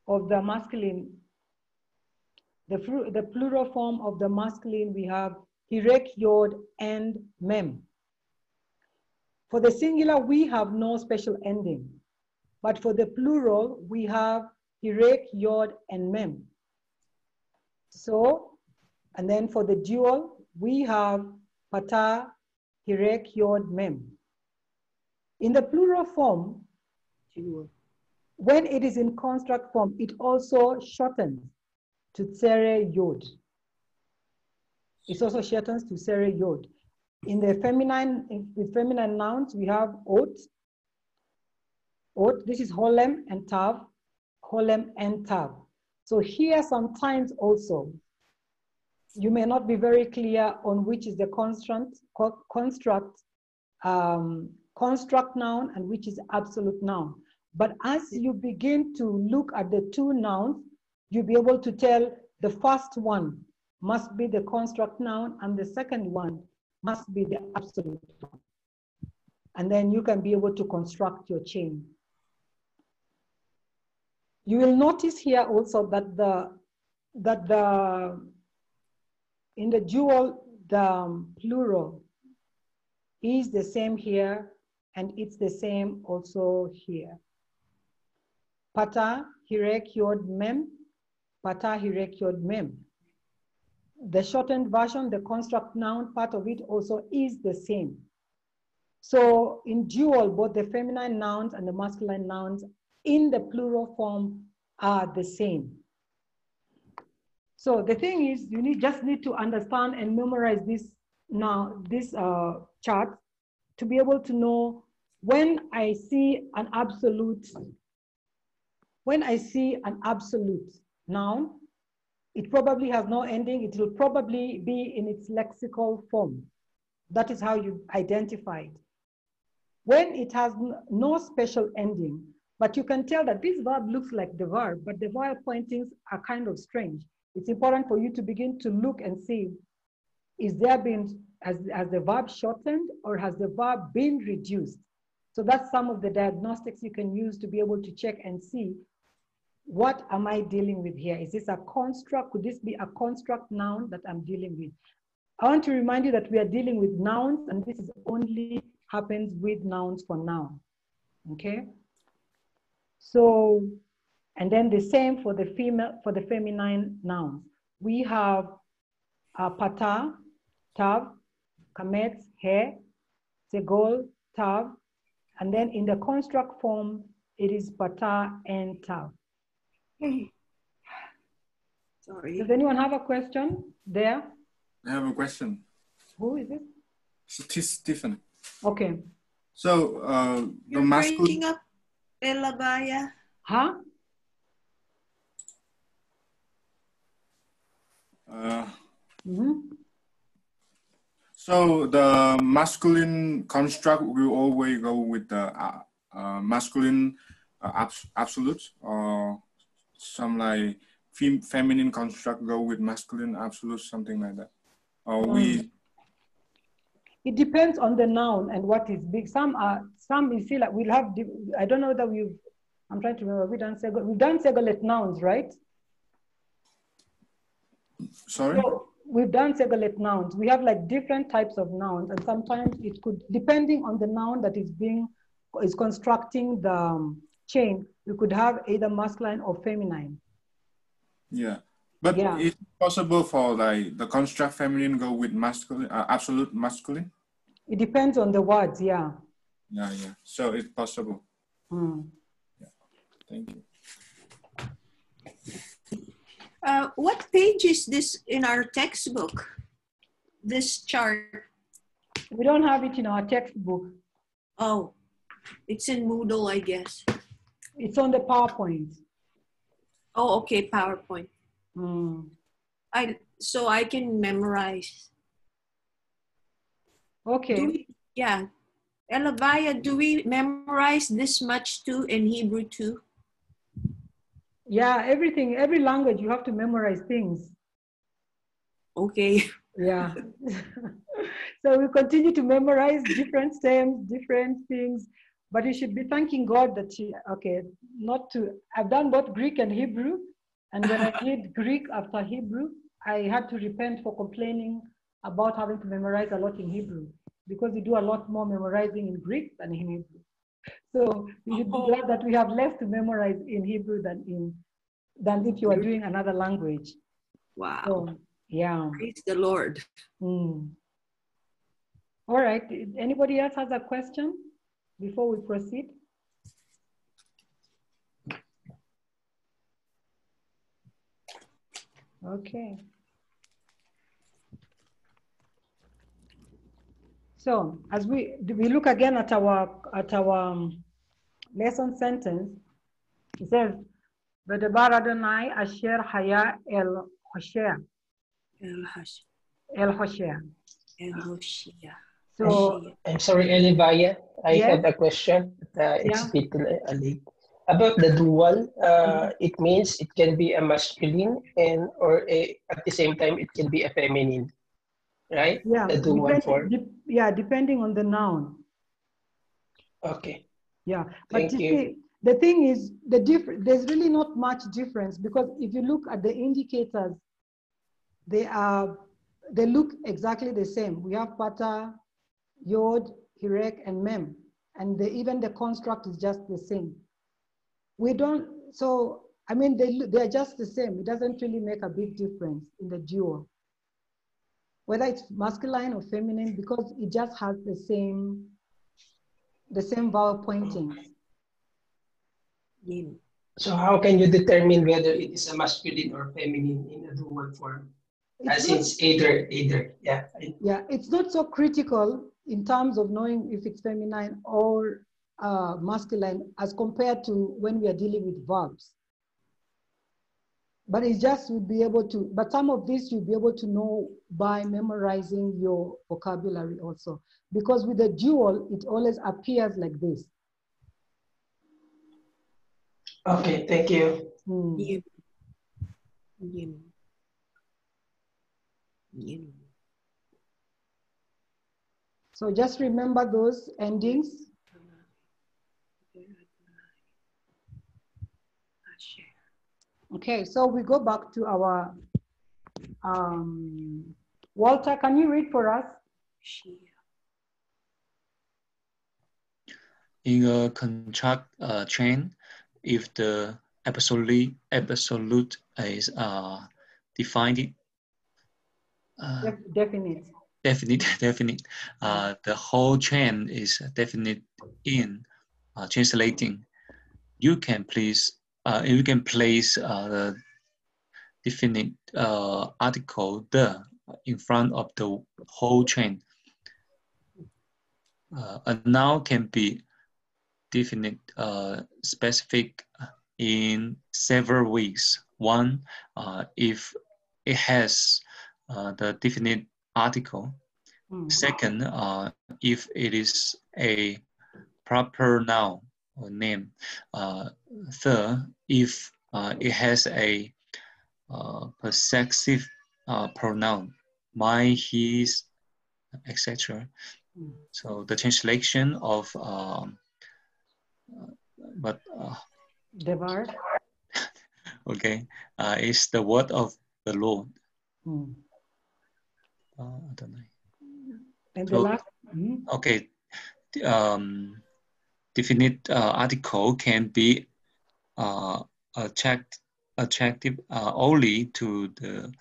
of the masculine, the plural form of the masculine, we have hirek, yod, and mem. For the singular, we have no special ending. But for the plural, we have hirek, yod, and mem. So, and then for the dual, we have pata, hirek, yod, mem. In the plural form, when it is in construct form, it also shortens to tsere, yod. It also shortens to tsere, yod. In the feminine, with feminine nouns, we have ot. Ot, this is holem and tav. Holem and tav. So here sometimes also, you may not be very clear on which is the construct noun and which is absolute noun. But as you begin to look at the two nouns, you'll be able to tell the first one must be the construct noun and the second one must be the absolute noun. And then you can be able to construct your chain. You will notice here also that in the dual, the plural is the same here, and it's the same also here. Pata, hirek, yod, mem. Pata, hirek, yod, mem. The shortened version, the construct noun part of it also is the same. So in dual, both the feminine nouns and the masculine nouns in the plural form are the same. So the thing is, you just need to understand and memorize this chart to be able to know when I see an absolute noun, it probably has no ending. It will probably be in its lexical form. That is how you identify it. When it has no special ending, but you can tell that this verb looks like the verb, but the verb pointings are kind of strange. It's important for you to begin to look and see, is there been, has the verb shortened or has the verb been reduced? So that's some of the diagnostics you can use to be able to check and see, what am I dealing with here? Is this a construct? Could this be a construct noun that I'm dealing with? I want to remind you that we are dealing with nouns, and this is only happens with nouns for now, okay? So, and then the same for the feminine nouns. We have pata, tav, kametz, he, segol, tav, and then in the construct form, it is pata and tav. Sorry. Does anyone have a question there? I have a question. Who is it? Stephen. Okay. So the You're masculine. breaking up, Elabaya. Huh? So the masculine construct will always go with the masculine absolute, or some like feminine construct go with masculine absolute, something like that. Or we. It depends on the noun and what is big. Some you see like we'll have. I don't know that I'm trying to remember. We've done Segolet nouns, right? Sorry? So we've done Segolet nouns. We have like different types of nouns, and sometimes it could, depending on the noun that is constructing the chain, we could have either masculine or feminine. Yeah, but it's possible for like the construct feminine go with masculine, absolute masculine. It depends on the words, yeah. Yeah. So it's possible. Yeah. Thank you. What page is this in our textbook? This chart? We don't have it in our textbook. Oh, it's in Moodle, I guess. It's on the PowerPoint. Oh, okay, PowerPoint. So I can memorize. Okay. Yeah. Elabaya, do we memorize this much too in Hebrew too? Yeah, everything, every language, you have to memorize things. Okay. Yeah. So we continue to memorize different stems, different things, but you should be thanking God that I've done both Greek and Hebrew. And when I did Greek after Hebrew, I had to repent for complaining about having to memorize a lot in Hebrew, because we do a lot more memorizing in Greek than in Hebrew. So you should be glad that we have less to memorize in Hebrew than if you are doing another language. Wow. So, yeah. Praise the Lord. All right. Anybody else has a question before we proceed? Okay. So as we look again at our lesson sentence, it says, "V'debar Adonai asher haya el Hoshea." El Hoshea. So I'm sorry, Elivaya. I yes, have a question. It's yeah. a bit late. About the dual, it means it can be a masculine and at the same time it can be a feminine, right? Yeah, The dual form. depending on the noun. Okay. Yeah, but Thank you you. see, the thing is, there's really not much difference, because if you look at the indicators, they look exactly the same. We have pata, yod, hirek, and mem, and even the construct is just the same. So I mean, they're just the same. It doesn't really make a big difference in the dual, whether it's masculine or feminine, because it just has the same vowel pointings. So how can you determine whether it is a masculine or feminine in a dual form? It's either, yeah. Yeah, it's not so critical in terms of knowing if it's feminine or masculine as compared to when we are dealing with verbs. But it just would be able to, but some of this you'll be able to know by memorizing your vocabulary also. Because with the dual, it always appears like this. Okay, thank you. So just remember those endings. Okay, so we go back to our, Walter, can you read for us? In a contract chain, if the absolute is defined, definite, the whole chain is definite in translating. You can place the definite article the in front of the whole chain. A noun can be definite specific in several ways. One, if it has the definite article. Second, if it is a proper noun or name. Third, if it has a possessive pronoun, my, his, etc. So the translation of Devar. Okay, is the word of the Lord. And so, the last. Okay, definite article can be attractive only to the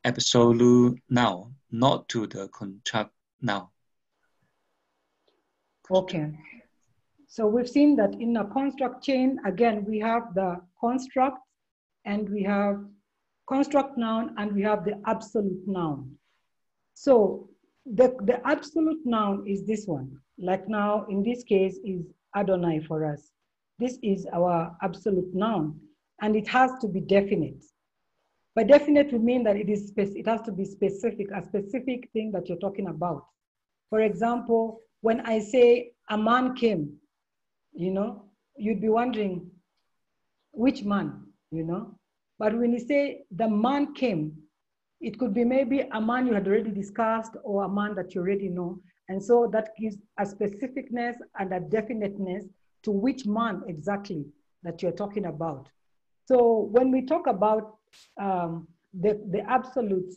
absolute noun, not to the contract noun. Okay. So we've seen that in a construct chain, again, we have the construct and we have construct noun and we have the absolute noun. So the absolute noun is this one. Like now, in this case, is Adonai for us. This is our absolute noun, and it has to be definite. But definite would mean that it has to be specific, a specific thing that you're talking about. For example, when I say a man came, you'd be wondering which man, But when you say the man came, it could be maybe a man you had already discussed or a man that you already know. And so that gives a specificness and a definiteness to which man exactly that you're talking about. So when we talk about the absolute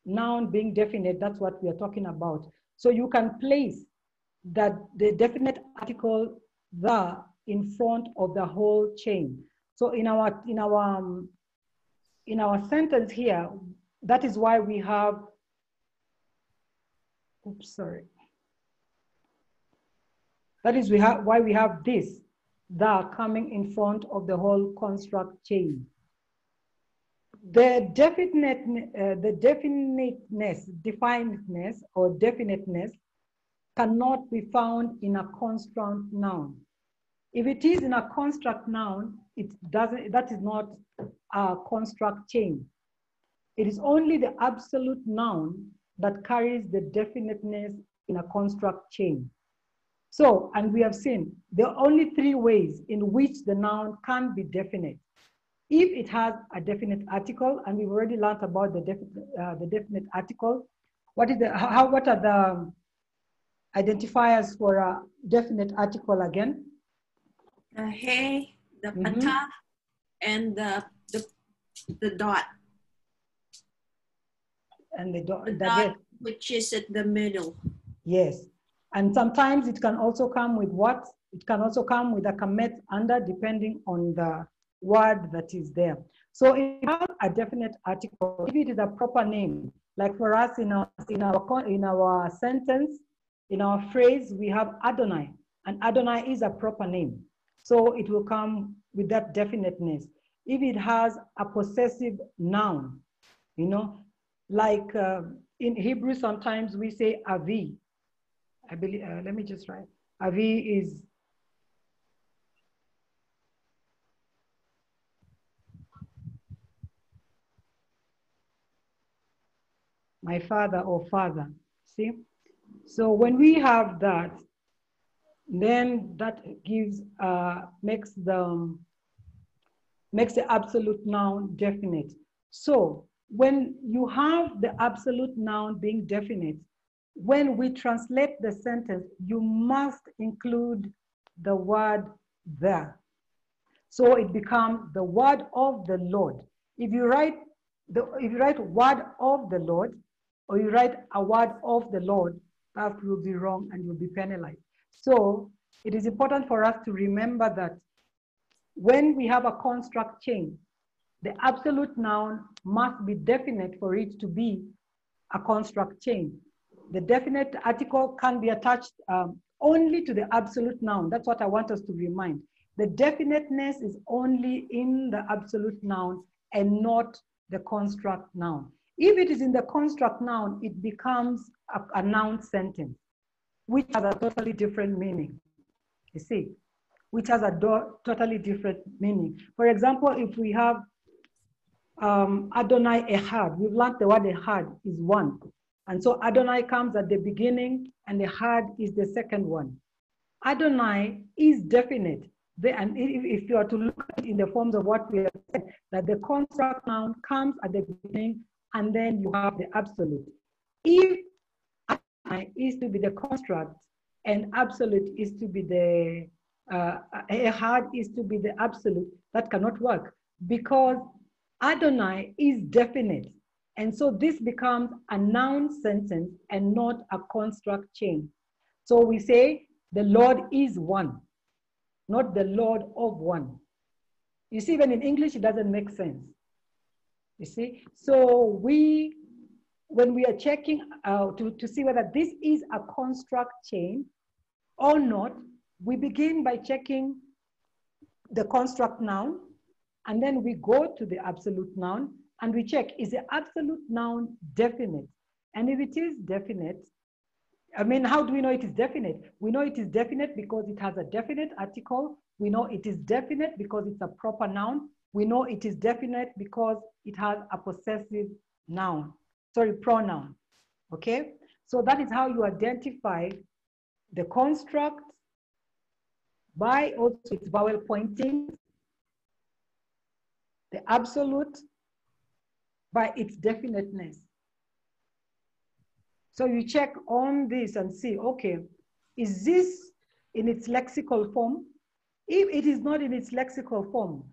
noun being definite, that's what we are talking about. So you can place that the definite article the in front of the whole chain. So in our sentence here, that is why we have, That is why we have this, the coming in front of the whole construct chain. The definiteness or definiteness cannot be found in a construct noun. If it is in a construct noun, that is not a construct chain. It is only the absolute noun that carries the definiteness in a construct chain. So, and we have seen there are only three ways in which the noun can be definite. If it has a definite article, and we've already learned about the definite article, what are the identifiers for a definite article again? The he, the pata, and the dot. And the dot, which is at the middle. Yes. And sometimes it can also come with what? It can also come with a kamet under, depending on the word that is there. So if you have a definite article, if it is a proper name, like for us in our sentence, in our phrase, we have Adonai, and Adonai is a proper name. So it will come with that definiteness. If it has a possessive noun, you know, like in Hebrew, sometimes we say Avi. I believe, let me just write. Avi is my father or father, see? So when we have that, then that gives, makes the absolute noun definite. So when you have the absolute noun being definite, when we translate the sentence, you must include the word the. So it becomes the word of the Lord. If you write word of the Lord, or you write a word of the Lord, that will be wrong and you'll be penalized. So it is important for us to remember that when we have a construct chain, the absolute noun must be definite for it to be a construct chain. The definite article can be attached only to the absolute noun. That's what I want us to remind. The definiteness is only in the absolute noun and not the construct noun. If it is in the construct noun, it becomes a noun sentence, which has a totally different meaning, you see, which has a totally different meaning. For example, if we have Adonai Echad, we've learned the word Echad is one. And so Adonai comes at the beginning and Echad is the second one. Adonai is definite. And if you are to look at it in the forms of what we have said, that the construct noun comes at the beginning and then you have the absolute. If Adonai is to be the construct and absolute is to be the, Echad is to be the absolute, that cannot work because Adonai is definite. And so this becomes a noun sentence and not a construct chain. So we say the Lord is one, not the Lord of one. You see, even in English, it doesn't make sense. You see, so when we are checking to see whether this is a construct chain or not, we begin by checking the construct noun, and then we go to the absolute noun and we check, is the absolute noun definite? And if it is definite, I mean, how do we know it is definite? We know it is definite because it has a definite article. We know it is definite because it's a proper noun. We know it is definite because it has a possessive noun, pronoun, okay? So that is how you identify the construct by also its vowel pointing, the absolute by its definiteness. So you check on this and see, okay, is this in its lexical form? If it is not in its lexical form,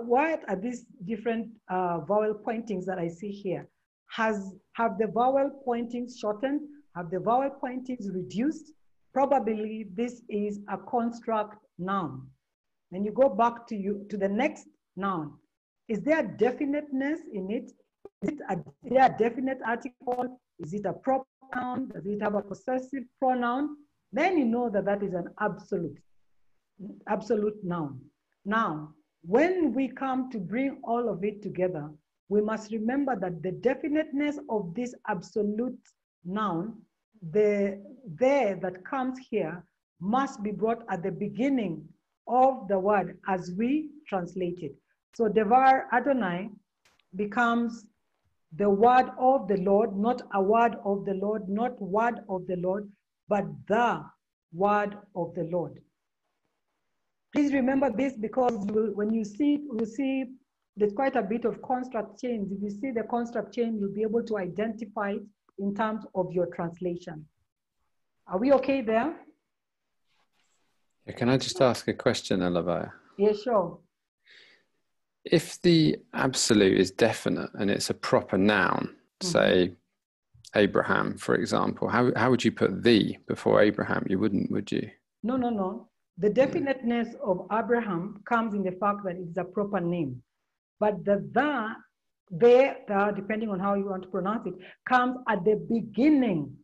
what are these different vowel pointings that I see here? Have the vowel pointings shortened? Have the vowel pointings reduced? Probably this is a construct noun. Then you go back to the next noun. Is there definiteness in it? Is there a definite article? Is it a proper noun? Does it have a possessive pronoun? Then you know that that is an absolute noun. Now, when we come to bring all of it together, we must remember that the definiteness of this absolute noun the there that comes here must be brought at the beginning of the word as we translate it. So Devar Adonai becomes the word of the Lord, not a word of the Lord, not word of the Lord, but the word of the Lord. Please remember this, because when you see it, you see there's quite a bit of construct chains. If you see the construct chain, you'll be able to identify it in terms of your translation. Are we okay there? Yeah, can I just ask a question, Elavaya? Yeah, sure. If the absolute is definite and it's a proper noun, say Abraham, for example, how would you put the before Abraham? You wouldn't, would you? No, no, no. The definiteness of Abraham comes in the fact that it's a proper name. But the depending on how you want to pronounce it, comes at the beginning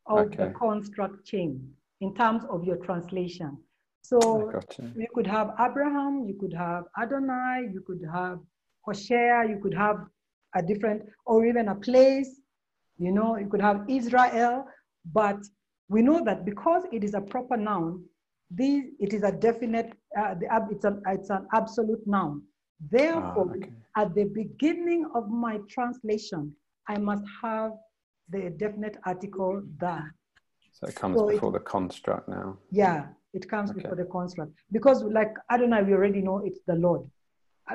of the construct chain in terms of your translation. So you could have Abraham, you could have Adonai, you could have Hoshea, you could have a different, or even a place, you know, you could have Israel, but we know that because it is a proper noun, it is a definite, it's an absolute noun. Therefore, at the beginning of my translation, I must have the definite article the. So it comes before the construct now. Yeah, it comes before the construct. Because like Adonai, we already know it's the Lord.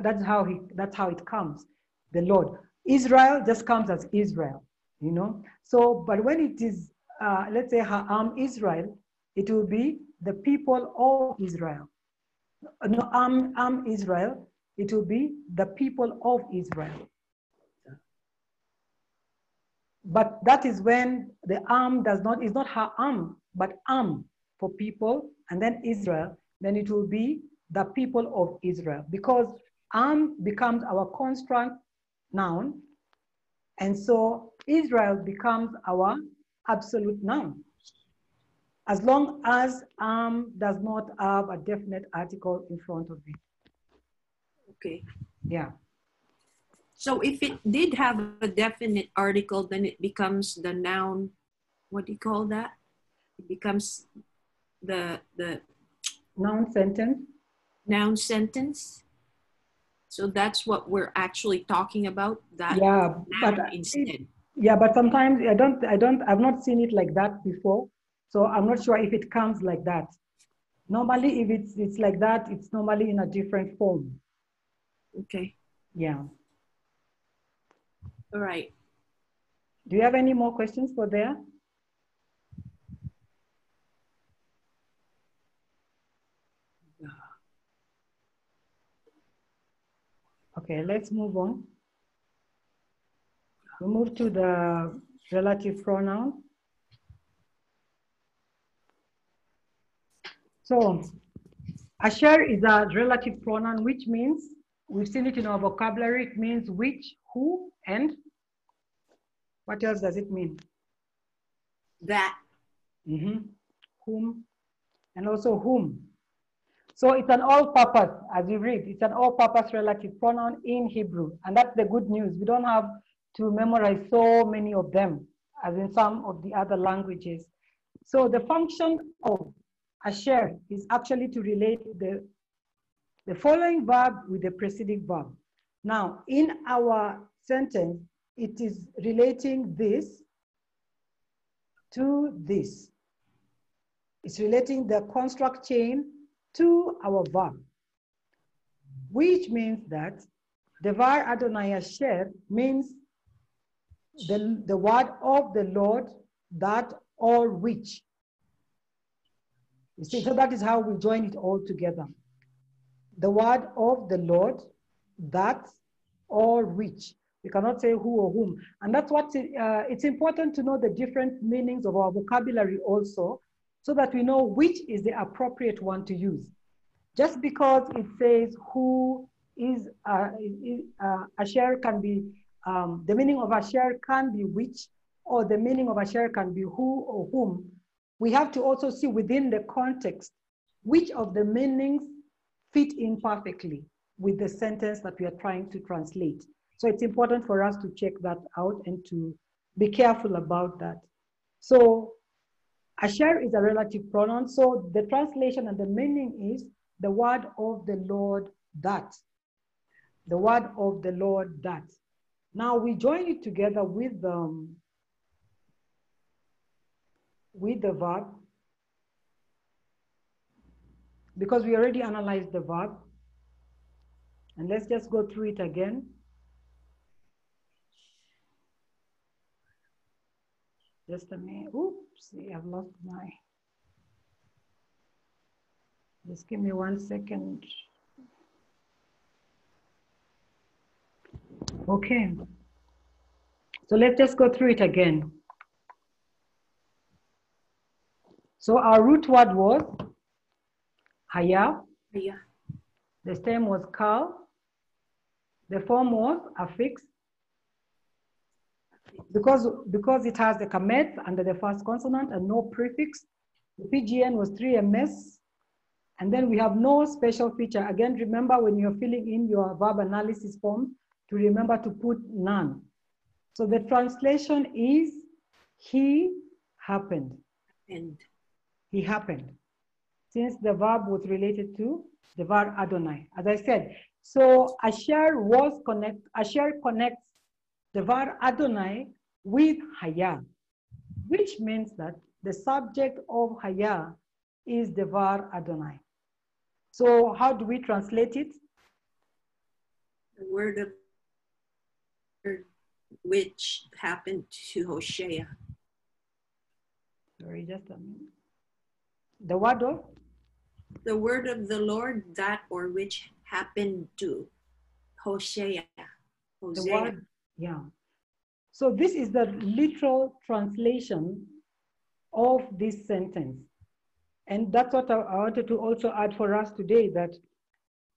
That's how it comes, the Lord. Israel just comes as Israel, you know. So, but when it is, let's say Ha'am Israel, it will be the people of Israel. No, Am Israel, it will be the people of Israel. But that is when the Am is not Ha'am, but Am for people, and then Israel, then it will be the people of Israel, because Am becomes our construct noun, and so Israel becomes our absolute noun, as long as Am does not have a definite article in front of it. Okay. Yeah. So if it did have a definite article, then it becomes the noun. What do you call that? It becomes the noun sentence. Noun sentence. So that's what we're actually talking about. That noun instead. But sometimes I've not seen it like that before. So I'm not sure if it comes like that. Normally, if it's like that, it's normally in a different form. Okay. Yeah. All right. Do you have any more questions for there? Okay, let's move on. We move to the relative pronoun. So Asher is a relative pronoun, which means, we've seen it in our vocabulary, it means which, who, and what else does it mean? That. Whom, and also whom. So it's an all-purpose, as you read, it's an all-purpose relative pronoun in Hebrew. And that's the good news. We don't have to memorize so many of them, as in some of the other languages. So the function of Asher is actually to relate the following verb with the preceding verb. Now, in our sentence, it is relating this to this. It's relating the construct chain to our verb, which means that Devar Adonai Asher means the word of the Lord, that or which. You see, so that is how we join it all together. The word of the Lord, that or which. We cannot say who or whom. And that's what it's important to know the different meanings of our vocabulary also, so that we know which is the appropriate one to use. Just because it says who is Asher can be, the meaning of Asher can be which, or the meaning of Asher can be who or whom. We have to also see within the context which of the meanings fit in perfectly with the sentence that we are trying to translate. So it's important for us to check that out and to be careful about that. So Asher is a relative pronoun, so the translation and the meaning is the word of the Lord that. The word of the Lord that. Now we join it together with the verb, because we already analyzed the verb. And let's just go through it again. Just a minute. Oops, I've lost my. Just give me 1 second. Okay. So let's just go through it again. So our root word was haya. Yeah. The stem was kal. The form was affix. Because it has the kamet under the first consonant and no prefix, the PGN was 3ms. And then we have no special feature. Again, remember when you're filling in your verb analysis form to remember to put none. So the translation is he happened. And he happened. Since the verb was related to the verb Adonai. As I said, so Asher connects the verb Adonai with Haya, which means that the subject of Haya is the verb Adonai. So how do we translate it? The word of which happened to Hosea. Sorry, just a minute. The word of? The word of the Lord that or which happened to Hosea. The word, yeah. So this is the literal translation of this sentence. And that's what I wanted to also add for us today, that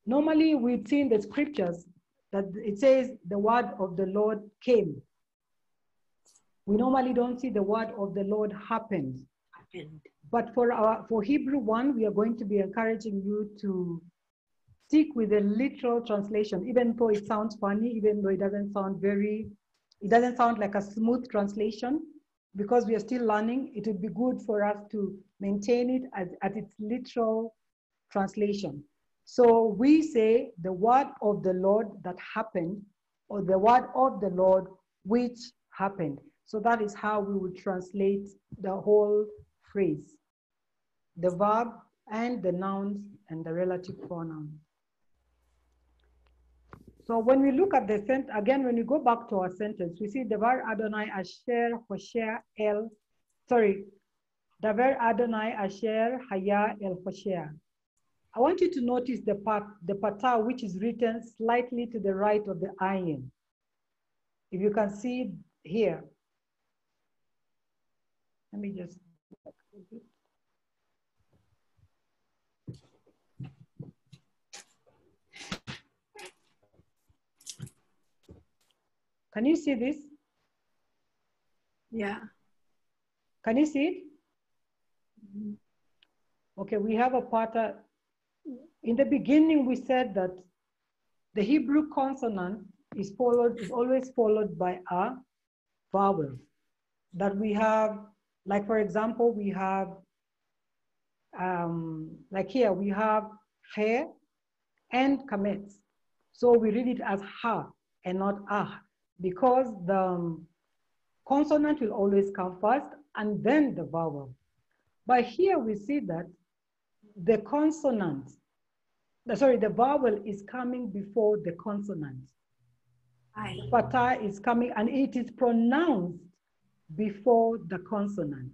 normally we've seen the scriptures that it says the word of the Lord came. We normally don't see the word of the Lord happened. But for Hebrew1, we are going to be encouraging you to stick with the literal translation, even though it sounds funny, even though it doesn't sound like a smooth translation, because we are still learning. It would be good for us to maintain it at its literal translation. So we say the word of the Lord that happened, or the word of the Lord which happened. So that is how we would translate the whole phrase. The verb and the nouns and the relative pronoun. So when we look at the sentence, again, when we go back to our sentence, we see the verb Adonai Asher Hoshea El, the verb Adonai Asher Haya El Hoshea. I want you to notice the patah which is written slightly to the right of the ayin. If you can see it here. Let me just. Can you see this? Yeah. Can you see it? Mm-hmm. Okay, we have a patah. In the beginning, we said that the Hebrew consonant is always followed by a vowel. That we have, like for example, we have, like here, we have he and kamet. So we read it as ha and not ah, because the consonant will always come first and then the vowel. But here we see that the the vowel is coming before the consonant. The patah is coming and it is pronounced before the consonant.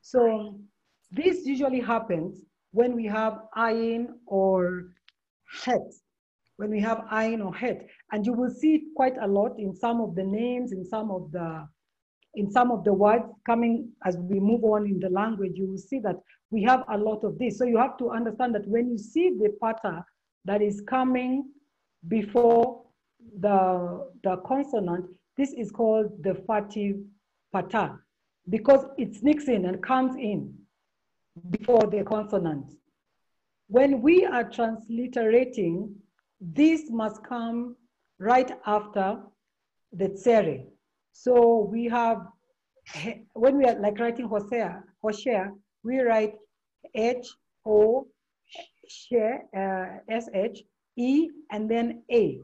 So this usually happens when we have ayin or het. When we have ayin or het. And you will see it quite a lot in some of the names, in some of the words coming as we move on in the language. You will see that we have a lot of this. So you have to understand that when you see the patah that is coming before the consonant, this is called the fative patah, because it sneaks in and comes in before the consonant. When we are transliterating, this must come right after the tsere. So we have, when we are like writing Hosea, Hosea, we write H-O-S-H-E and then A.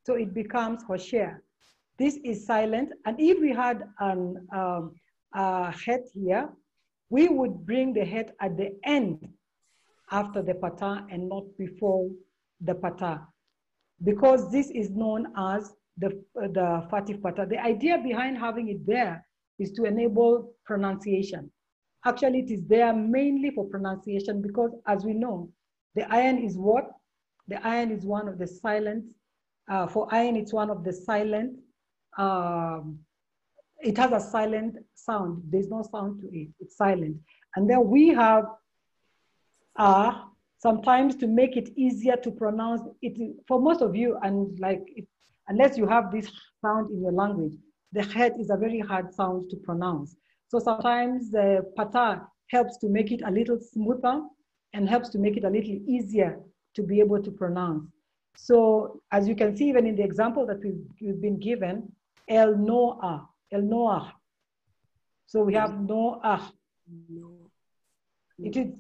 So it becomes Hosea. This is silent. And if we had a head here, we would bring the head at the end after the patah and not before the patah, because this is known as the Fatif patah. The idea behind having it there is to enable pronunciation. Actually, it is there mainly for pronunciation because, as we know, the ayin is what? The ayin is one of the silent. For ayin, it's one of the silent. It has a silent sound. There's no sound to it. It's silent. And then we have sometimes to make it easier to pronounce it for most of you, and unless you have this sound in your language, the head is a very hard sound to pronounce. So sometimes the patah helps to make it a little smoother and helps to make it a little easier to be able to pronounce. So as you can see, even in the example that we've been given, El Noah. So we have Noah. It is,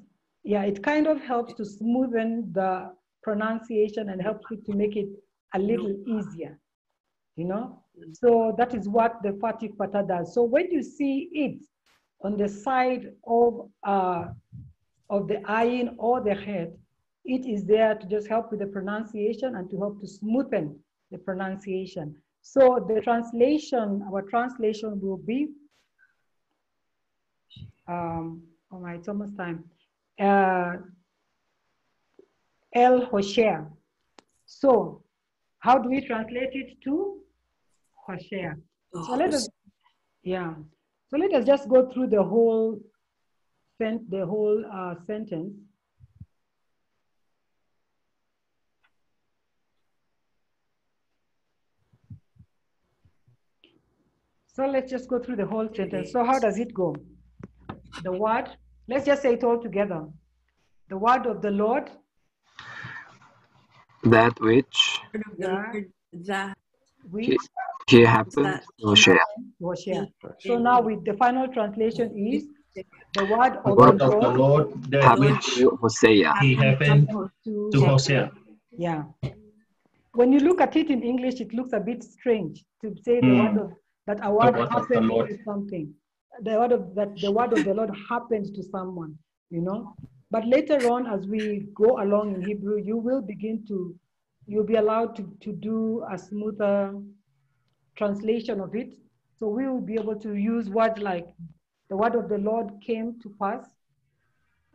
yeah, it kind of helps to smoothen the pronunciation and helps it to make it a little easier, you know? So that is what the Fatif patah does. So when you see it on the side of the ayin or the head, it is there to just help with the pronunciation and to help to smoothen the pronunciation. So the translation, our translation will be, oh my, it's almost time. El Hosea. So how do we translate it to Hosea? So let us, yeah. So let us just go through the whole sentence. So let's just go through the whole sentence. So how does it go? The word, let's just say it all together. The word of the Lord. That which he happened to share. So now with the final translation is the word of the Lord that which Hosea. he happened to Hosea. Yeah. When you look at it in English, it looks a bit strange to say the word of that a word happened to something. The word of the Lord happened to someone, you know. But later on, as we go along in Hebrew, you'll be allowed to do a smoother translation of it. So we will be able to use words like the word of the Lord came to pass,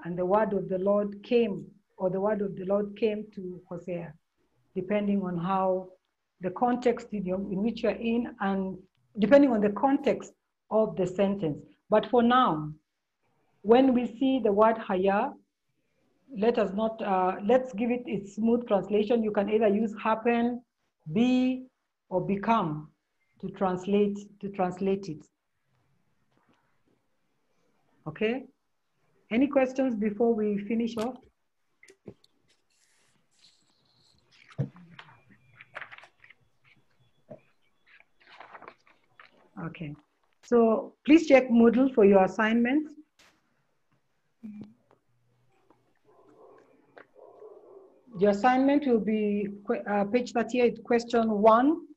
and the word of the Lord came, or the word of the Lord came to Hosea, depending on how the context in which you're in, and depending on the context of the sentence. But for now, when we see the word haya, let's give it its smooth translation. You can either use happen, be, or become to translate it. Okay? Any questions before we finish off? Okay. So please check Moodle for your assignments. The assignment will be page 38, question 1,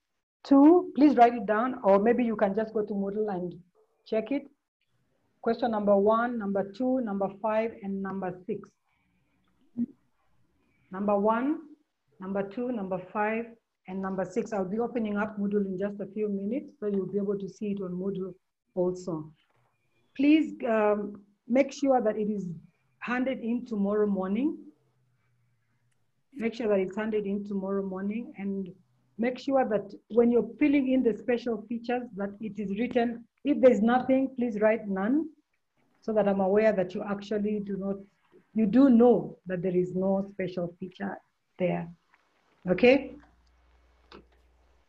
2. Please write it down, or maybe you can just go to Moodle and check it. Question number 1, number 2, number 5, and number 6. Number 1, number 2, number 5, and number 6. I'll be opening up Moodle in just a few minutes, so you'll be able to see it on Moodle also. Please make sure that it is handed in tomorrow morning. Make sure that it's handed in tomorrow morning, and make sure that when you're filling in the special features that it is written. If there's nothing, please write none, so that I'm aware that you actually you do know that there is no special feature there. Okay?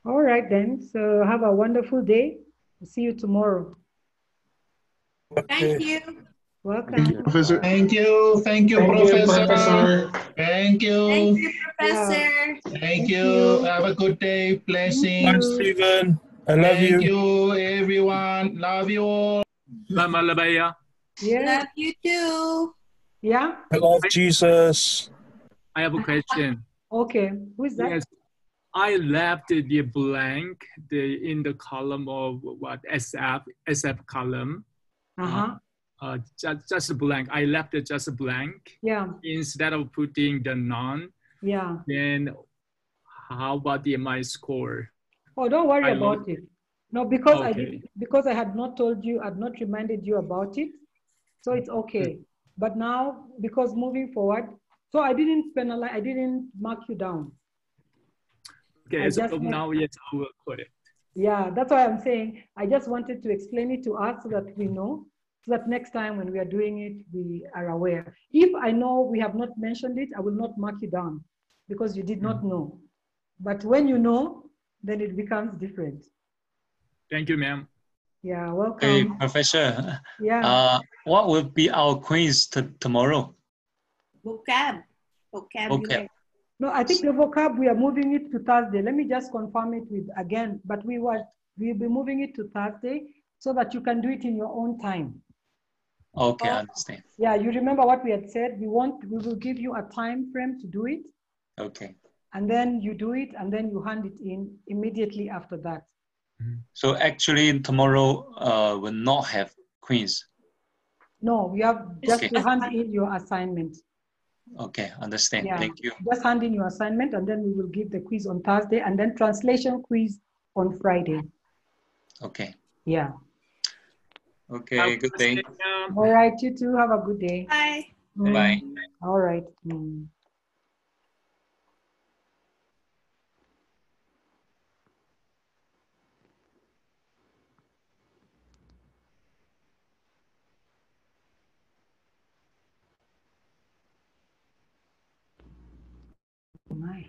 All right then, so have a wonderful day. We'll see you tomorrow. Thank you. Welcome. Thank you, Professor. Thank you, Professor. Thank you. Thank you, Professor. Thank you. Have a good day. Blessings. Bye, Stephen. I love you. Thank you, everyone. Love you all. Malabaya. Yeah. Love you too. Yeah. I love Jesus. I have a question. Okay. Who is that? Yes, I left the blank in the column of what SF column. Uh-huh. Just blank. I left it just blank. Yeah. Instead of putting the none. Yeah. Then how about my score? Oh, don't worry I about lost. it. No, because Okay. I had not told you, I'd not reminded you about it. So it's okay. But now, because moving forward, so I didn't penalize, I didn't mark you down. Okay, I so just now, yes, I will put it. Yeah, that's why I'm saying I just wanted to explain it to us so that we know, so that next time when we are doing it, we are aware. If I know we have not mentioned it, I will not mark you down because you did not know. But when you know, then it becomes different. Thank you, ma'am. Yeah, welcome. Hey, Professor. Yeah. What will be our quiz tomorrow? Vocabulary. No, I think the vocab, we are moving it to Thursday. Let me just confirm it with again, but we'll be moving it to Thursday so that you can do it in your own time. Okay, I understand. Yeah, you remember what we had said? We will give you a time frame to do it. Okay. And then you do it and then you hand it in immediately after that. So actually tomorrow will not have quiz. No, you have just to hand in your assignment. Okay, understand. Yeah, Thank you. just hand in your assignment and then we will give the quiz on Thursday and then translation quiz on Friday. Okay. Yeah. Okay, good day. All right, you too. Have a good day. Bye. Bye. All right. My.